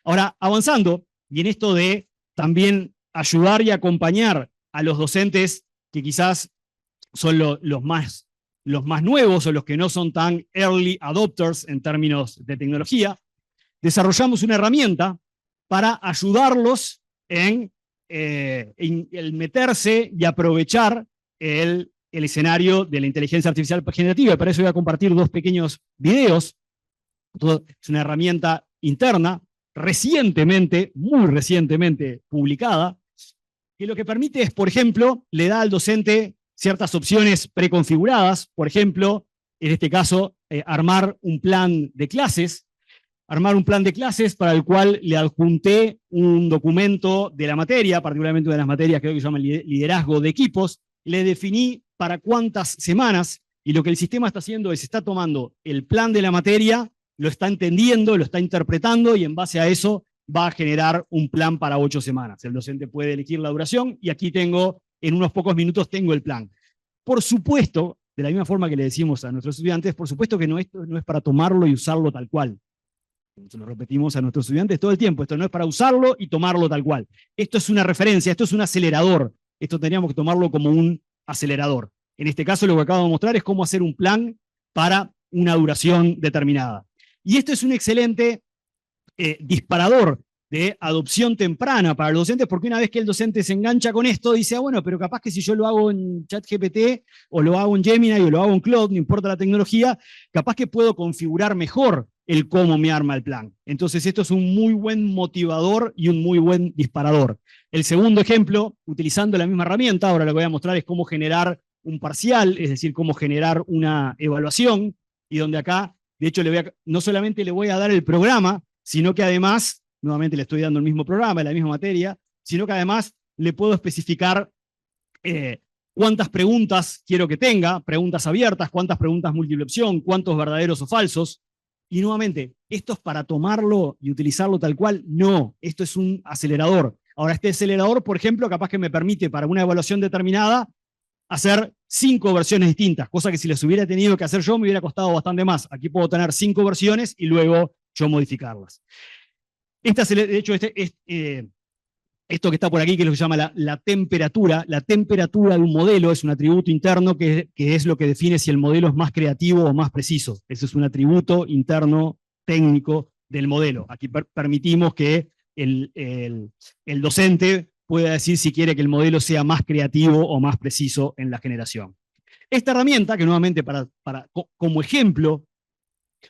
Ahora, avanzando, y en esto de también ayudar y acompañar a los docentes que quizás son los más nuevos o los que no son tan early adopters en términos de tecnología, desarrollamos una herramienta para ayudarlos en el meterse y aprovechar el escenario de la inteligencia artificial generativa. Y para eso voy a compartir dos pequeños videos. Es una herramienta interna, muy recientemente publicada, que lo que permite es, por ejemplo, le da al docente ciertas opciones preconfiguradas, por ejemplo, en este caso, armar un plan de clases para el cual le adjunté un documento de la materia, particularmente una de las materias que creo que se llama liderazgo de equipos, le definí para cuántas semanas, y lo que el sistema está haciendo es, está tomando el plan de la materia, lo está entendiendo, lo está interpretando, y en base a eso va a generar un plan para 8 semanas. El docente puede elegir la duración, y aquí en unos pocos minutos tengo el plan. Por supuesto, de la misma forma que le decimos a nuestros estudiantes, por supuesto que esto no es para tomarlo y usarlo tal cual. Lo repetimos a nuestros estudiantes todo el tiempo, esto no es para usarlo y tomarlo tal cual. Esto es una referencia, esto es un acelerador. Esto tendríamos que tomarlo como un acelerador. En este caso lo que acabo de mostrar es cómo hacer un plan para una duración determinada. Y esto es un excelente disparador de adopción temprana para los docentes, porque una vez que el docente se engancha con esto, dice, bueno, pero capaz que si yo lo hago en ChatGPT, o lo hago en Gemini, o lo hago en Claude, no importa la tecnología, capaz que puedo configurar mejor el cómo me arma el plan. Entonces esto es un muy buen motivador y un muy buen disparador. El segundo ejemplo, utilizando la misma herramienta, ahora lo que voy a mostrar es cómo generar un parcial, es decir, cómo generar una evaluación, y donde acá, de hecho, no solamente le voy a dar el programa, sino que además, nuevamente le estoy dando el mismo programa, la misma materia, sino que además le puedo especificar cuántas preguntas quiero que tenga, preguntas abiertas, cuántas preguntas múltiple opción, cuántos verdaderos o falsos. Y nuevamente, ¿esto es para tomarlo y utilizarlo tal cual? No, esto es un acelerador. Ahora, este acelerador, por ejemplo, capaz que me permite para una evaluación determinada hacer 5 versiones distintas, cosa que si las hubiera tenido que hacer yo me hubiera costado bastante más. Aquí puedo tener 5 versiones y luego yo modificarlas. De hecho, esto que está por aquí, que es lo que se llama la temperatura de un modelo es un atributo interno que es lo que define si el modelo es más creativo o más preciso. Ese es un atributo interno técnico del modelo. Aquí permitimos que el docente pueda decir si quiere que el modelo sea más creativo o más preciso en la generación. Esta herramienta, que nuevamente como ejemplo,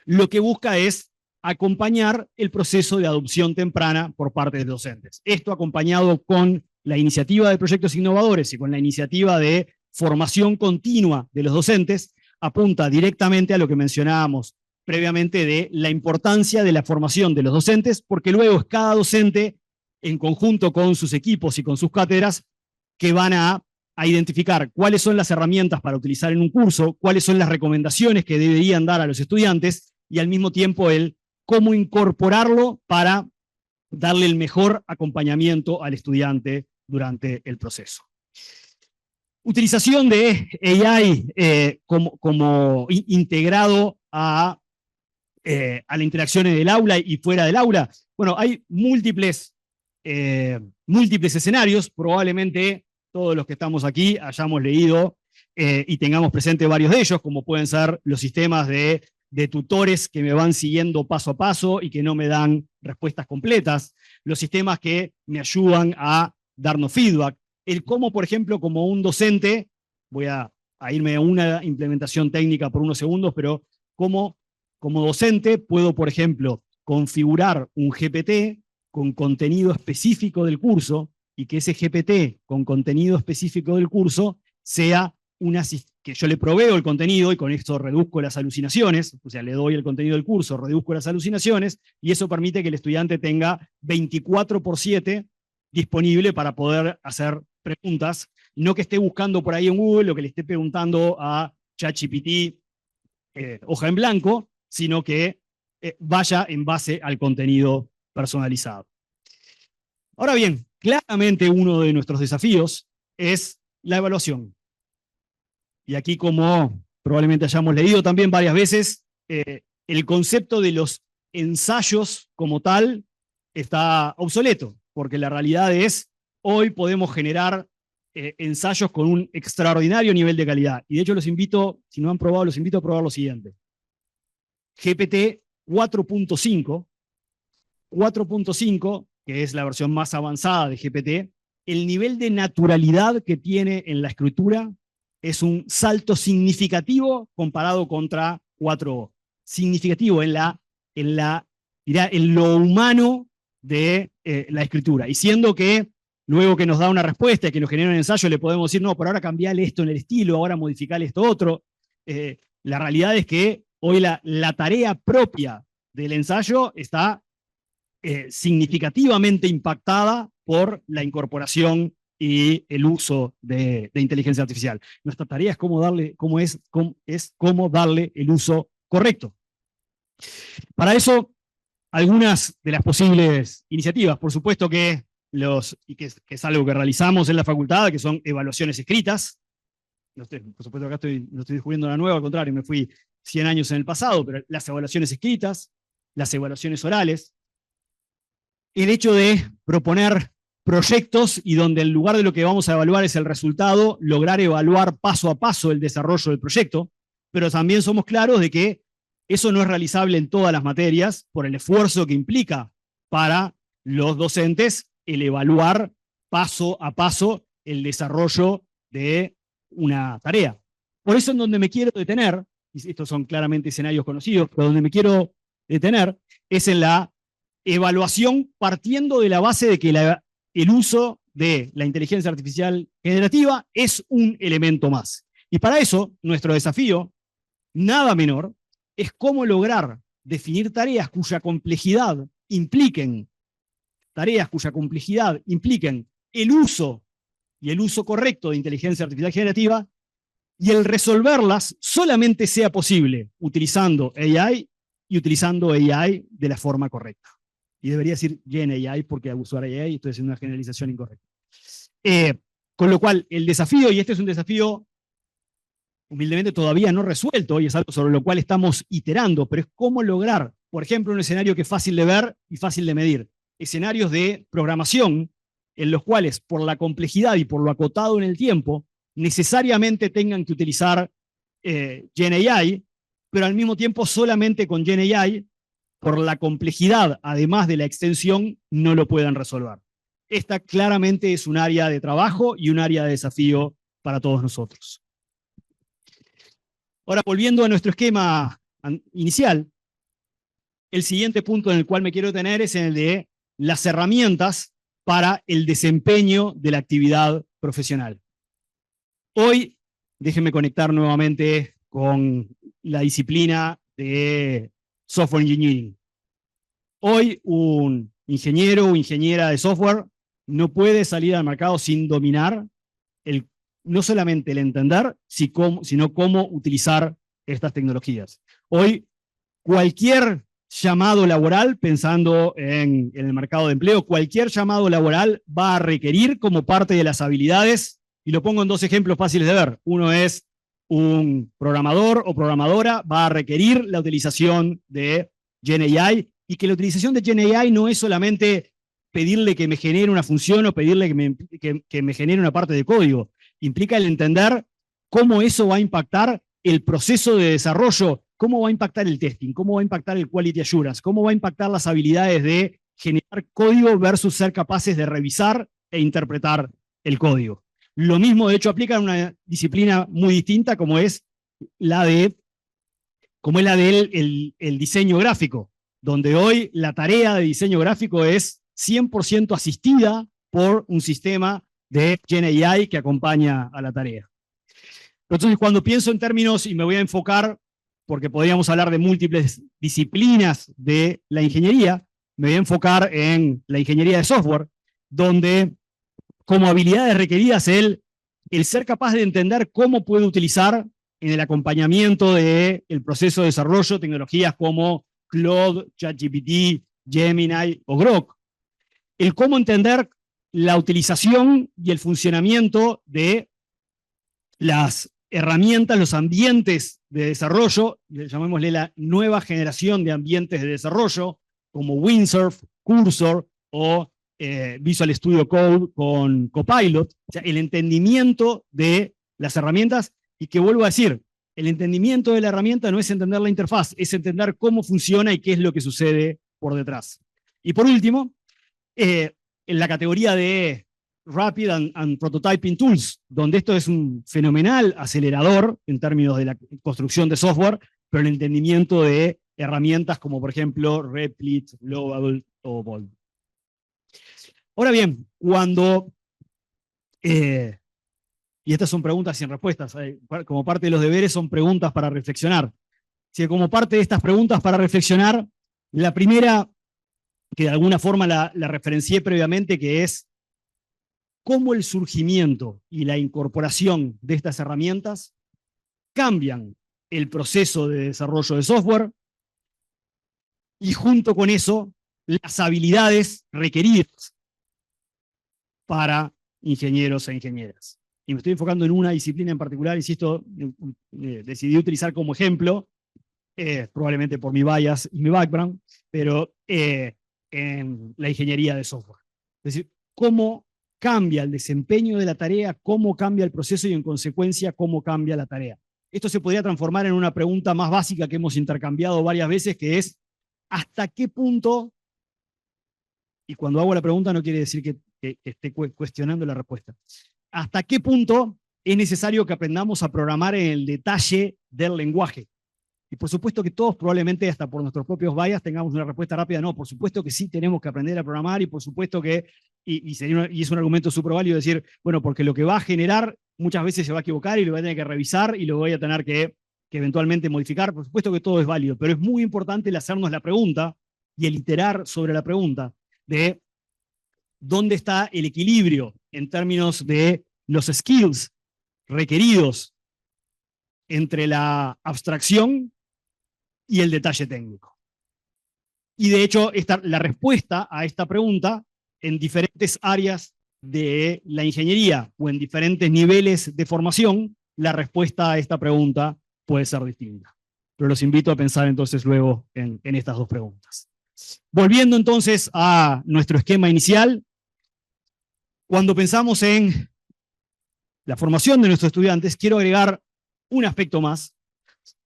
lo que busca es acompañar el proceso de adopción temprana por parte de los docentes. Esto acompañado con la iniciativa de proyectos innovadores y con la iniciativa de formación continua de los docentes, apunta directamente a lo que mencionábamos previamente de la importancia de la formación de los docentes, porque luego es cada docente, en conjunto con sus equipos y con sus cátedras, que van a identificar cuáles son las herramientas para utilizar en un curso, cuáles son las recomendaciones que deberían dar a los estudiantes, y al mismo tiempo el cómo incorporarlo para darle el mejor acompañamiento al estudiante durante el proceso. Utilización de AI como integrado a la interacción en el aula y fuera del aula. Bueno, hay múltiples escenarios, probablemente todos los que estamos aquí hayamos leído y tengamos presente varios de ellos, como pueden ser los sistemas de tutores que me van siguiendo paso a paso y que no me dan respuestas completas, los sistemas que me ayudan a darnos feedback, el cómo, por ejemplo, como un docente, voy a irme a una implementación técnica por unos segundos, pero cómo como docente puedo, por ejemplo, configurar un GPT con contenido específico del curso y que ese GPT con contenido específico del curso sea que yo le proveo el contenido y con esto reduzco las alucinaciones, o sea, le doy el contenido del curso, reduzco las alucinaciones y eso permite que el estudiante tenga 24/7 disponible para poder hacer preguntas, no que esté buscando por ahí en Google o que le esté preguntando a ChatGPT hoja en blanco, sino que vaya en base al contenido personalizado. Ahora bien, claramente uno de nuestros desafíos es la evaluación. Y aquí, como probablemente hayamos leído también varias veces, el concepto de los ensayos como tal está obsoleto, porque la realidad es, hoy podemos generar ensayos con un extraordinario nivel de calidad. Y de hecho los invito, si no han probado, los invito a probar lo siguiente. GPT 4.5, que es la versión más avanzada de GPT, el nivel de naturalidad que tiene en la escritura es un salto significativo comparado contra 4O. Significativo en lo humano de la escritura. Y siendo que luego que nos da una respuesta y que nos genera un ensayo, le podemos decir, no, por ahora cambiale esto en el estilo, ahora modificale esto otro. La realidad es que hoy la tarea propia del ensayo está significativamente impactada por la incorporación y el uso de inteligencia artificial. Nuestra tarea es cómo darle el uso correcto. Para eso, algunas de las posibles iniciativas, por supuesto que es algo que realizamos en la facultad, que son evaluaciones escritas. Por supuesto acá no estoy descubriendo la nueva, al contrario, me fui 100 años en el pasado, pero las evaluaciones escritas, las evaluaciones orales, el hecho de proponer proyectos y donde en lugar de lo que vamos a evaluar es el resultado, lograr evaluar paso a paso el desarrollo del proyecto, pero también somos claros de que eso no es realizable en todas las materias por el esfuerzo que implica para los docentes el evaluar paso a paso el desarrollo de una tarea. Por eso en donde me quiero detener, y estos son claramente escenarios conocidos, pero donde me quiero detener es en la evaluación partiendo de la base de que el uso de la inteligencia artificial generativa es un elemento más. Y para eso, nuestro desafío, nada menor, es cómo lograr definir tareas cuya complejidad impliquen el uso y el uso correcto de inteligencia artificial generativa y el resolverlas solamente sea posible utilizando AI y utilizando AI de la forma correcta. Y debería decir Gen AI porque al usar AI estoy haciendo una generalización incorrecta. Con lo cual, el desafío, y este es un desafío humildemente todavía no resuelto, y es algo sobre lo cual estamos iterando, pero es cómo lograr, por ejemplo, un escenario que es fácil de ver y fácil de medir. Escenarios de programación en los cuales, por la complejidad y por lo acotado en el tiempo, necesariamente tengan que utilizar Gen AI, pero al mismo tiempo solamente con Gen AI, por la complejidad, además de la extensión, no lo puedan resolver. Esta claramente es un área de trabajo y un área de desafío para todos nosotros. Ahora, volviendo a nuestro esquema inicial, el siguiente punto en el cual me quiero detener es en el de las herramientas para el desempeño de la actividad profesional. Hoy, déjenme conectar nuevamente con la disciplina de software engineering. Hoy, un ingeniero o ingeniera de software no puede salir al mercado sin dominar no solamente el entender, sino cómo utilizar estas tecnologías. Hoy, cualquier llamado laboral, pensando en el mercado de empleo, cualquier llamado laboral va a requerir como parte de las habilidades, y lo pongo en dos ejemplos fáciles de ver. Uno es un programador o programadora va a requerir la utilización de GenAI, y que la utilización de GenAI no es solamente pedirle que me genere una función o pedirle que me genere una parte de código. Implica el entender cómo eso va a impactar el proceso de desarrollo, cómo va a impactar el testing, cómo va a impactar el quality assurance, cómo va a impactar las habilidades de generar código versus ser capaces de revisar e interpretar el código. Lo mismo, de hecho, aplica en una disciplina muy distinta como es la del diseño gráfico, donde hoy la tarea de diseño gráfico es 100% asistida por un sistema de GenAI que acompaña a la tarea. Entonces, cuando pienso en términos, y me voy a enfocar, porque podríamos hablar de múltiples disciplinas de la ingeniería, me voy a enfocar en la ingeniería de software, donde como habilidades requeridas el ser capaz de entender cómo puede utilizar en el acompañamiento del proceso de desarrollo tecnologías como Claude, ChatGPT, Gemini o Grok. El cómo entender la utilización y el funcionamiento de las herramientas, los ambientes de desarrollo, llamémosle la nueva generación de ambientes de desarrollo, como Windsurf, Cursor o Visual Studio Code con Copilot. O sea, el entendimiento de las herramientas, y que vuelvo a decir, el entendimiento de la herramienta no es entender la interfaz, es entender cómo funciona y qué es lo que sucede por detrás. Y por último, en la categoría de Rapid and Prototyping Tools, donde esto es un fenomenal acelerador en términos de la construcción de software, pero el entendimiento de herramientas como, por ejemplo, Replit, Lovable o Bold. Ahora bien, cuando, y estas son preguntas sin respuestas, como parte de los deberes son preguntas para reflexionar. Si como parte de estas preguntas para reflexionar, la primera, que de alguna forma la referencié previamente, que es cómo el surgimiento y la incorporación de estas herramientas cambian el proceso de desarrollo de software y junto con eso las habilidades requeridas para ingenieros e ingenieras. Y me estoy enfocando en una disciplina en particular, insisto, decidí utilizar como ejemplo, probablemente por mi bias y mi background, pero en la ingeniería de software. Es decir, cómo cambia el desempeño de la tarea, cómo cambia el proceso y en consecuencia cómo cambia la tarea. Esto se podría transformar en una pregunta más básica que hemos intercambiado varias veces, que es ¿hasta qué punto? Y cuando hago la pregunta no quiere decir que esté cuestionando la respuesta. ¿Hasta qué punto es necesario que aprendamos a programar en el detalle del lenguaje? Y por supuesto que todos probablemente hasta por nuestros propios bias tengamos una respuesta rápida. No, por supuesto que sí tenemos que aprender a programar y por supuesto que, y es un argumento súper válido decir, bueno, porque lo que va a generar muchas veces se va a equivocar y lo voy a tener que revisar y lo voy a tener que eventualmente modificar. Por supuesto que todo es válido, pero es muy importante el hacernos la pregunta y el iterar sobre la pregunta de dónde está el equilibrio en términos de los skills requeridos entre la abstracción y el detalle técnico. Y de hecho, la respuesta a esta pregunta en diferentes áreas de la ingeniería o en diferentes niveles de formación, la respuesta a esta pregunta puede ser distinta. Pero los invito a pensar entonces luego en estas dos preguntas. Volviendo entonces a nuestro esquema inicial, cuando pensamos en la formación de nuestros estudiantes, quiero agregar un aspecto más,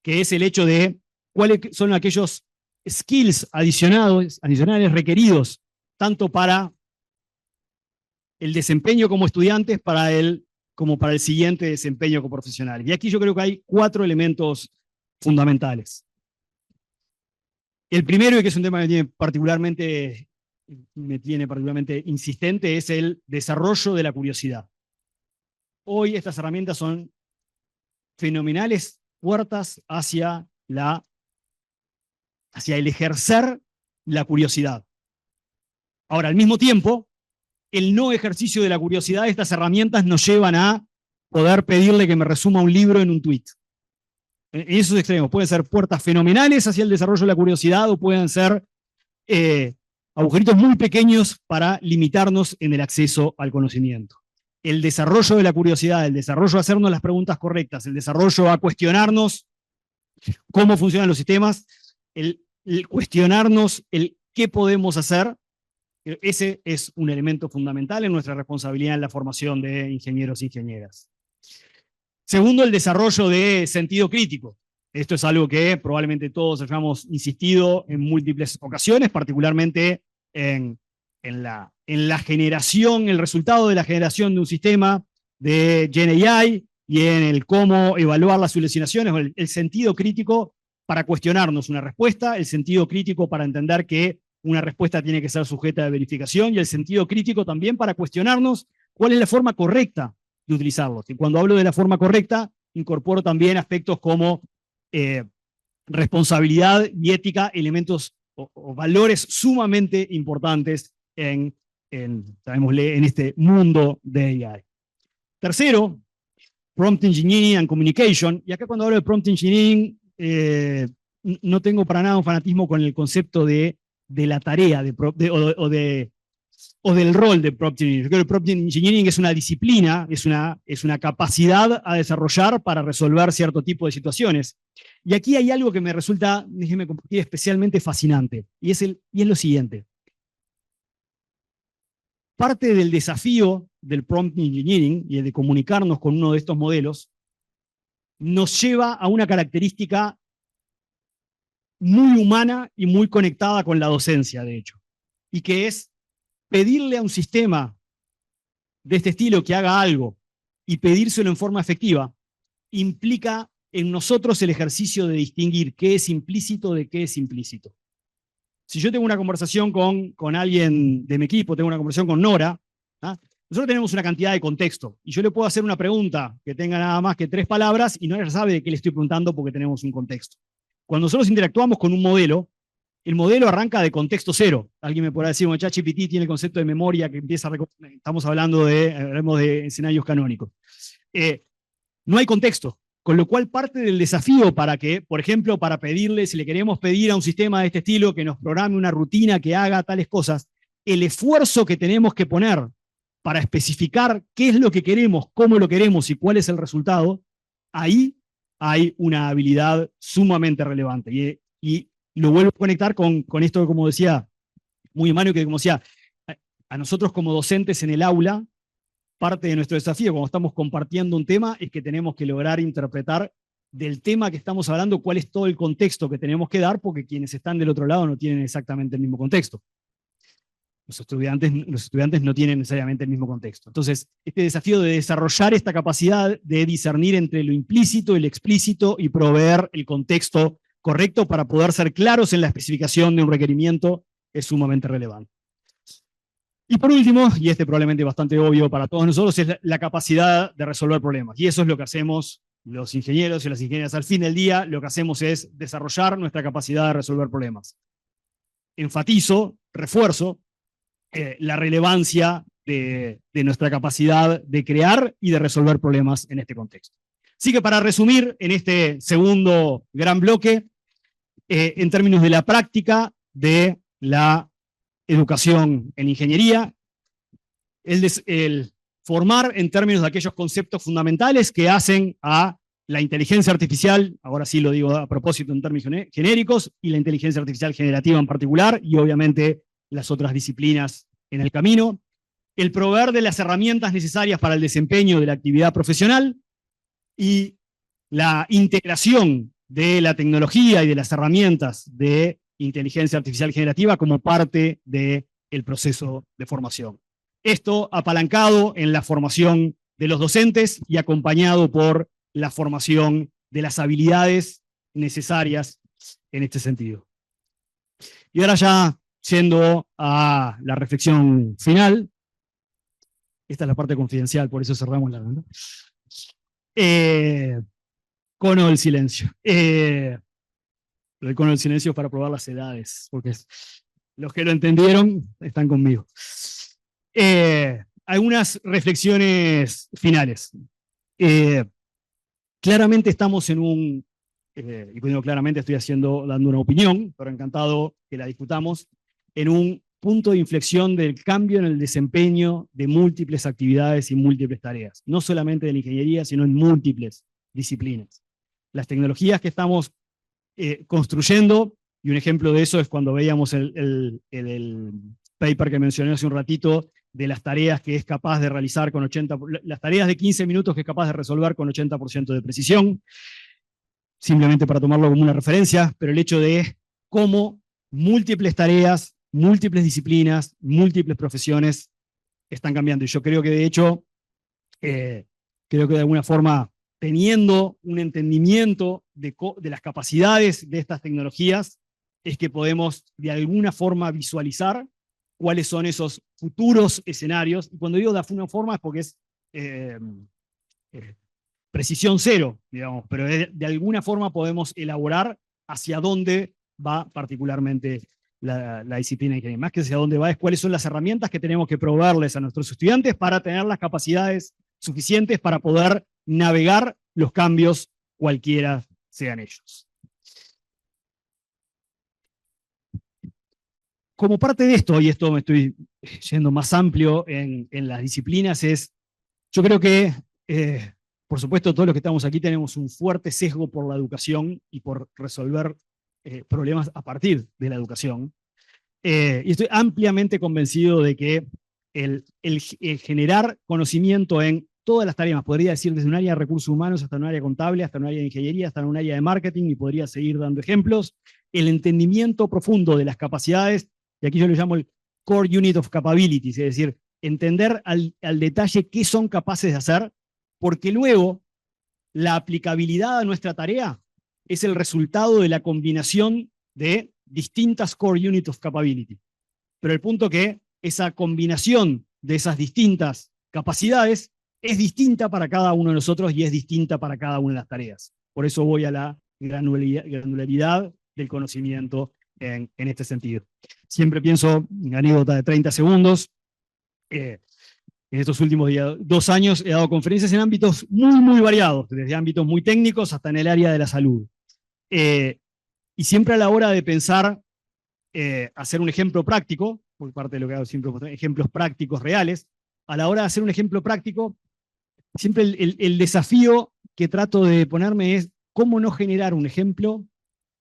que es el hecho de cuáles son aquellos skills adicionales requeridos, tanto para el desempeño como estudiantes, como para el siguiente desempeño como profesionales. Y aquí yo creo que hay 4 elementos fundamentales. El primero, y que es un tema que me tiene particularmente me tiene particularmente insistente, es el desarrollo de la curiosidad. Hoy estas herramientas son fenomenales puertas hacia el ejercer la curiosidad. Ahora, al mismo tiempo, el no ejercicio de la curiosidad de estas herramientas nos llevan a poder pedirle que me resuma un libro en un tweet. En esos extremos pueden ser puertas fenomenales hacia el desarrollo de la curiosidad o pueden ser agujeritos muy pequeños para limitarnos en el acceso al conocimiento. El desarrollo de la curiosidad, el desarrollo de hacernos las preguntas correctas, el desarrollo a cuestionarnos cómo funcionan los sistemas, el cuestionarnos el qué podemos hacer, ese es un elemento fundamental en nuestra responsabilidad en la formación de ingenieros e ingenieras. Segundo, el desarrollo de sentido crítico. Esto es algo que probablemente todos hayamos insistido en múltiples ocasiones, particularmente en la generación, el resultado de la generación de un sistema de GenAI y en el cómo evaluar las alucinaciones, el sentido crítico para cuestionarnos una respuesta, el sentido crítico para entender que una respuesta tiene que ser sujeta de verificación y el sentido crítico también para cuestionarnos cuál es la forma correcta de utilizarlos. Y cuando hablo de la forma correcta, incorporo también aspectos como responsabilidad y ética, elementos o valores sumamente importantes en este mundo de AI. Tercero, Prompt Engineering and Communication. Y acá cuando hablo de Prompt Engineering, no tengo para nada un fanatismo con el concepto de la tarea o del rol de Prompt Engineering. Creo que el Prompt Engineering es una disciplina, es una capacidad a desarrollar para resolver cierto tipo de situaciones. Y aquí hay algo que me resulta, déjeme compartir, especialmente fascinante, y es lo siguiente. Parte del desafío del Prompt Engineering y el de comunicarnos con uno de estos modelos nos lleva a una característica muy humana y muy conectada con la docencia, de hecho, y que es pedirle a un sistema de este estilo que haga algo y pedírselo en forma efectiva, implica en nosotros el ejercicio de distinguir qué es implícito de qué es implícito. Si yo tengo una conversación con alguien de mi equipo, tengo una conversación con Nora, ¿ah? Nosotros tenemos una cantidad de contexto, y yo le puedo hacer una pregunta que tenga nada más que 3 palabras, y Nora ya sabe de qué le estoy preguntando porque tenemos un contexto. Cuando nosotros interactuamos con un modelo, el modelo arranca de contexto cero. Alguien me podrá decir, bueno, ChatGPT tiene el concepto de memoria que empieza a reconocer. Estamos hablando de escenarios canónicos. No hay contexto, con lo cual parte del desafío para que, por ejemplo, para pedirle, si le queremos pedir a un sistema de este estilo que nos programe una rutina que haga tales cosas, el esfuerzo que tenemos que poner para especificar qué es lo que queremos, cómo lo queremos y cuál es el resultado, ahí hay una habilidad sumamente relevante. Y lo vuelvo a conectar con esto, como decía, muy humano, que como decía, a nosotros como docentes en el aula, parte de nuestro desafío cuando estamos compartiendo un tema es que tenemos que lograr interpretar del tema que estamos hablando cuál es todo el contexto que tenemos que dar, porque quienes están del otro lado no tienen exactamente el mismo contexto. Los estudiantes no tienen necesariamente el mismo contexto. Entonces, este desafío de desarrollar esta capacidad de discernir entre lo implícito y lo explícito y proveer el contexto correcto para poder ser claros en la especificación de un requerimiento es sumamente relevante. Y por último, y este probablemente bastante obvio para todos nosotros, es la capacidad de resolver problemas. Y eso es lo que hacemos los ingenieros y las ingenieras. Al fin del día, lo que hacemos es desarrollar nuestra capacidad de resolver problemas. Enfatizo, refuerzo, la relevancia de nuestra capacidad de crear y de resolver problemas en este contexto. Así que para resumir, en este segundo gran bloque, en términos de la práctica de la educación en ingeniería, el formar en términos de aquellos conceptos fundamentales que hacen a la inteligencia artificial, ahora sí lo digo a propósito en términos genéricos, y la inteligencia artificial generativa en particular, y obviamente las otras disciplinas en el camino, el proveer de las herramientas necesarias para el desempeño de la actividad profesional y la integración de la tecnología y de las herramientas de inteligencia artificial generativa como parte del proceso de formación. Esto apalancado en la formación de los docentes y acompañado por la formación de las habilidades necesarias en este sentido. Y ahora ya yendo a la reflexión final, esta es la parte confidencial, por eso cerramos la ventana. Cono del silencio. El cono del silencio para probar las edades, porque los que lo entendieron están conmigo. Algunas reflexiones finales. Claramente estamos en un, y cuando claramente estoy dando una opinión, pero encantado que la discutamos, en un punto de inflexión del cambio en el desempeño de múltiples actividades y múltiples tareas, no solamente de la ingeniería, sino en múltiples disciplinas. Las tecnologías que estamos construyendo, y un ejemplo de eso es cuando veíamos el paper que mencioné hace un ratito, de las tareas que es capaz de realizar con 80%, las tareas de 15 minutos que es capaz de resolver con 80% de precisión, simplemente para tomarlo como una referencia, pero el hecho de cómo múltiples tareas, múltiples disciplinas, múltiples profesiones están cambiando. Y yo creo que de hecho, creo que de alguna forma, teniendo un entendimiento de las capacidades de estas tecnologías, es que podemos de alguna forma visualizar cuáles son esos futuros escenarios. Y cuando digo de alguna forma es porque es precisión cero, digamos, pero de alguna forma podemos elaborar hacia dónde va particularmente la disciplina de ingeniería. Más que hacia dónde va, es cuáles son las herramientas que tenemos que proveerles a nuestros estudiantes para tener las capacidades suficientes para poder navegar los cambios, cualquiera sean ellos. Como parte de esto, y esto me estoy yendo más amplio en las disciplinas, yo creo que, por supuesto, todos los que estamos aquí tenemos un fuerte sesgo por la educación y por resolver problemas a partir de la educación. Y estoy ampliamente convencido de que el generar conocimiento en todas las tareas, podría decir desde un área de recursos humanos hasta un área contable, hasta un área de ingeniería, hasta un área de marketing, y podría seguir dando ejemplos, el entendimiento profundo de las capacidades, y aquí yo le llamo el Core Unit of Capabilities, es decir, entender al detalle qué son capaces de hacer, porque luego la aplicabilidad a nuestra tarea es el resultado de la combinación de distintas Core Units of Capability. Pero el punto que esa combinación de esas distintas capacidades es distinta para cada uno de nosotros y es distinta para cada una de las tareas. Por eso voy a la granularidad del conocimiento en este sentido. Siempre pienso en anécdota de 30 segundos. En estos últimos 2 años he dado conferencias en ámbitos muy variados, desde ámbitos muy técnicos hasta en el área de la salud. Y siempre a la hora de pensar, hacer un ejemplo práctico, por parte de lo que hago siempre, ejemplos prácticos reales, a la hora de hacer un ejemplo práctico, siempre el desafío que trato de ponerme es cómo no generar un ejemplo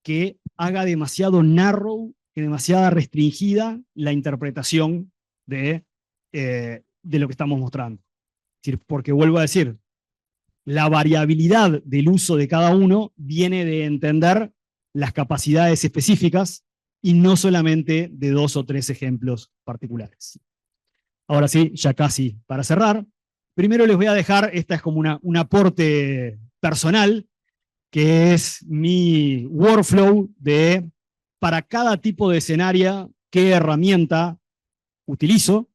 que haga demasiado narrow, que demasiado restringida la interpretación de lo que estamos mostrando. Es decir, porque vuelvo a decir, la variabilidad del uso de cada uno viene de entender las capacidades específicas y no solamente de 2 o 3 ejemplos particulares. Ahora sí, ya casi para cerrar, primero les voy a dejar, esta es como un aporte personal, que es mi workflow de, para cada tipo de escenario, qué herramienta utilizo.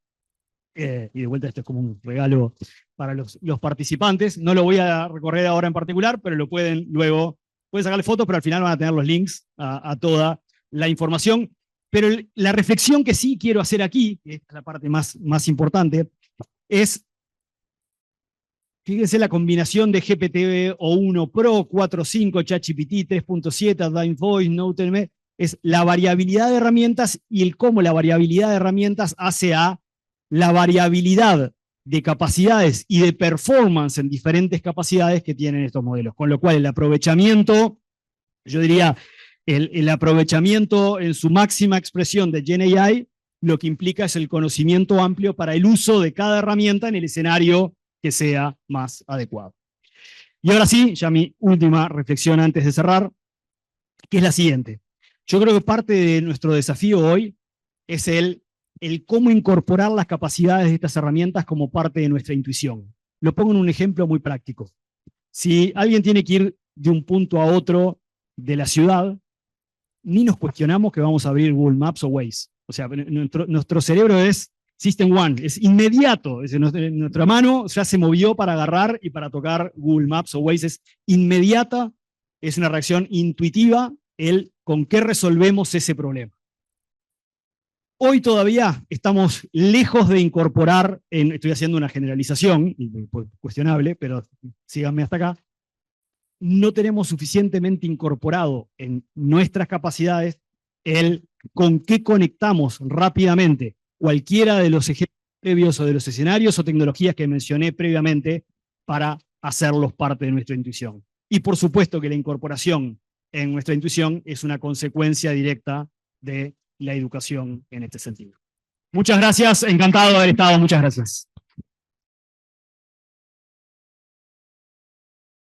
Y de vuelta esto es como un regalo para los participantes. No lo voy a recorrer ahora en particular, pero lo pueden luego, pueden sacarle fotos, pero al final van a tener los links a toda la información. Pero la reflexión que sí quiero hacer aquí, que es la parte más importante, es, fíjense la combinación de GPT-o1 Pro, 4.5, ChatGPT 3.7, Advanced Voice, NoteMD, es la variabilidad de herramientas y el cómo la variabilidad de herramientas hace a la variabilidad de capacidades y de performance en diferentes capacidades que tienen estos modelos. Con lo cual el aprovechamiento, yo diría, el aprovechamiento en su máxima expresión de GenAI, lo que implica es el conocimiento amplio para el uso de cada herramienta en el escenario que sea más adecuado. Y ahora sí, ya mi última reflexión antes de cerrar, que es la siguiente. Yo creo que parte de nuestro desafío hoy es el cómo incorporar las capacidades de estas herramientas como parte de nuestra intuición. Lo pongo en un ejemplo muy práctico. Si alguien tiene que ir de un punto a otro de la ciudad, ni nos cuestionamos que vamos a abrir Google Maps o Waze. O sea, nuestro cerebro es System One, es inmediato. Nuestra mano ya se movió para agarrar y para tocar Google Maps o Waze, es inmediata, es una reacción intuitiva, el con qué resolvemos ese problema. Hoy todavía estamos lejos de incorporar, estoy haciendo una generalización, cuestionable, pero síganme hasta acá, no tenemos suficientemente incorporado en nuestras capacidades el con qué conectamos rápidamente cualquiera de los ejemplos previos o de los escenarios o tecnologías que mencioné previamente para hacerlos parte de nuestra intuición. Y por supuesto que la incorporación en nuestra intuición es una consecuencia directa de la educación en este sentido. Muchas gracias, encantado de haber estado, muchas gracias.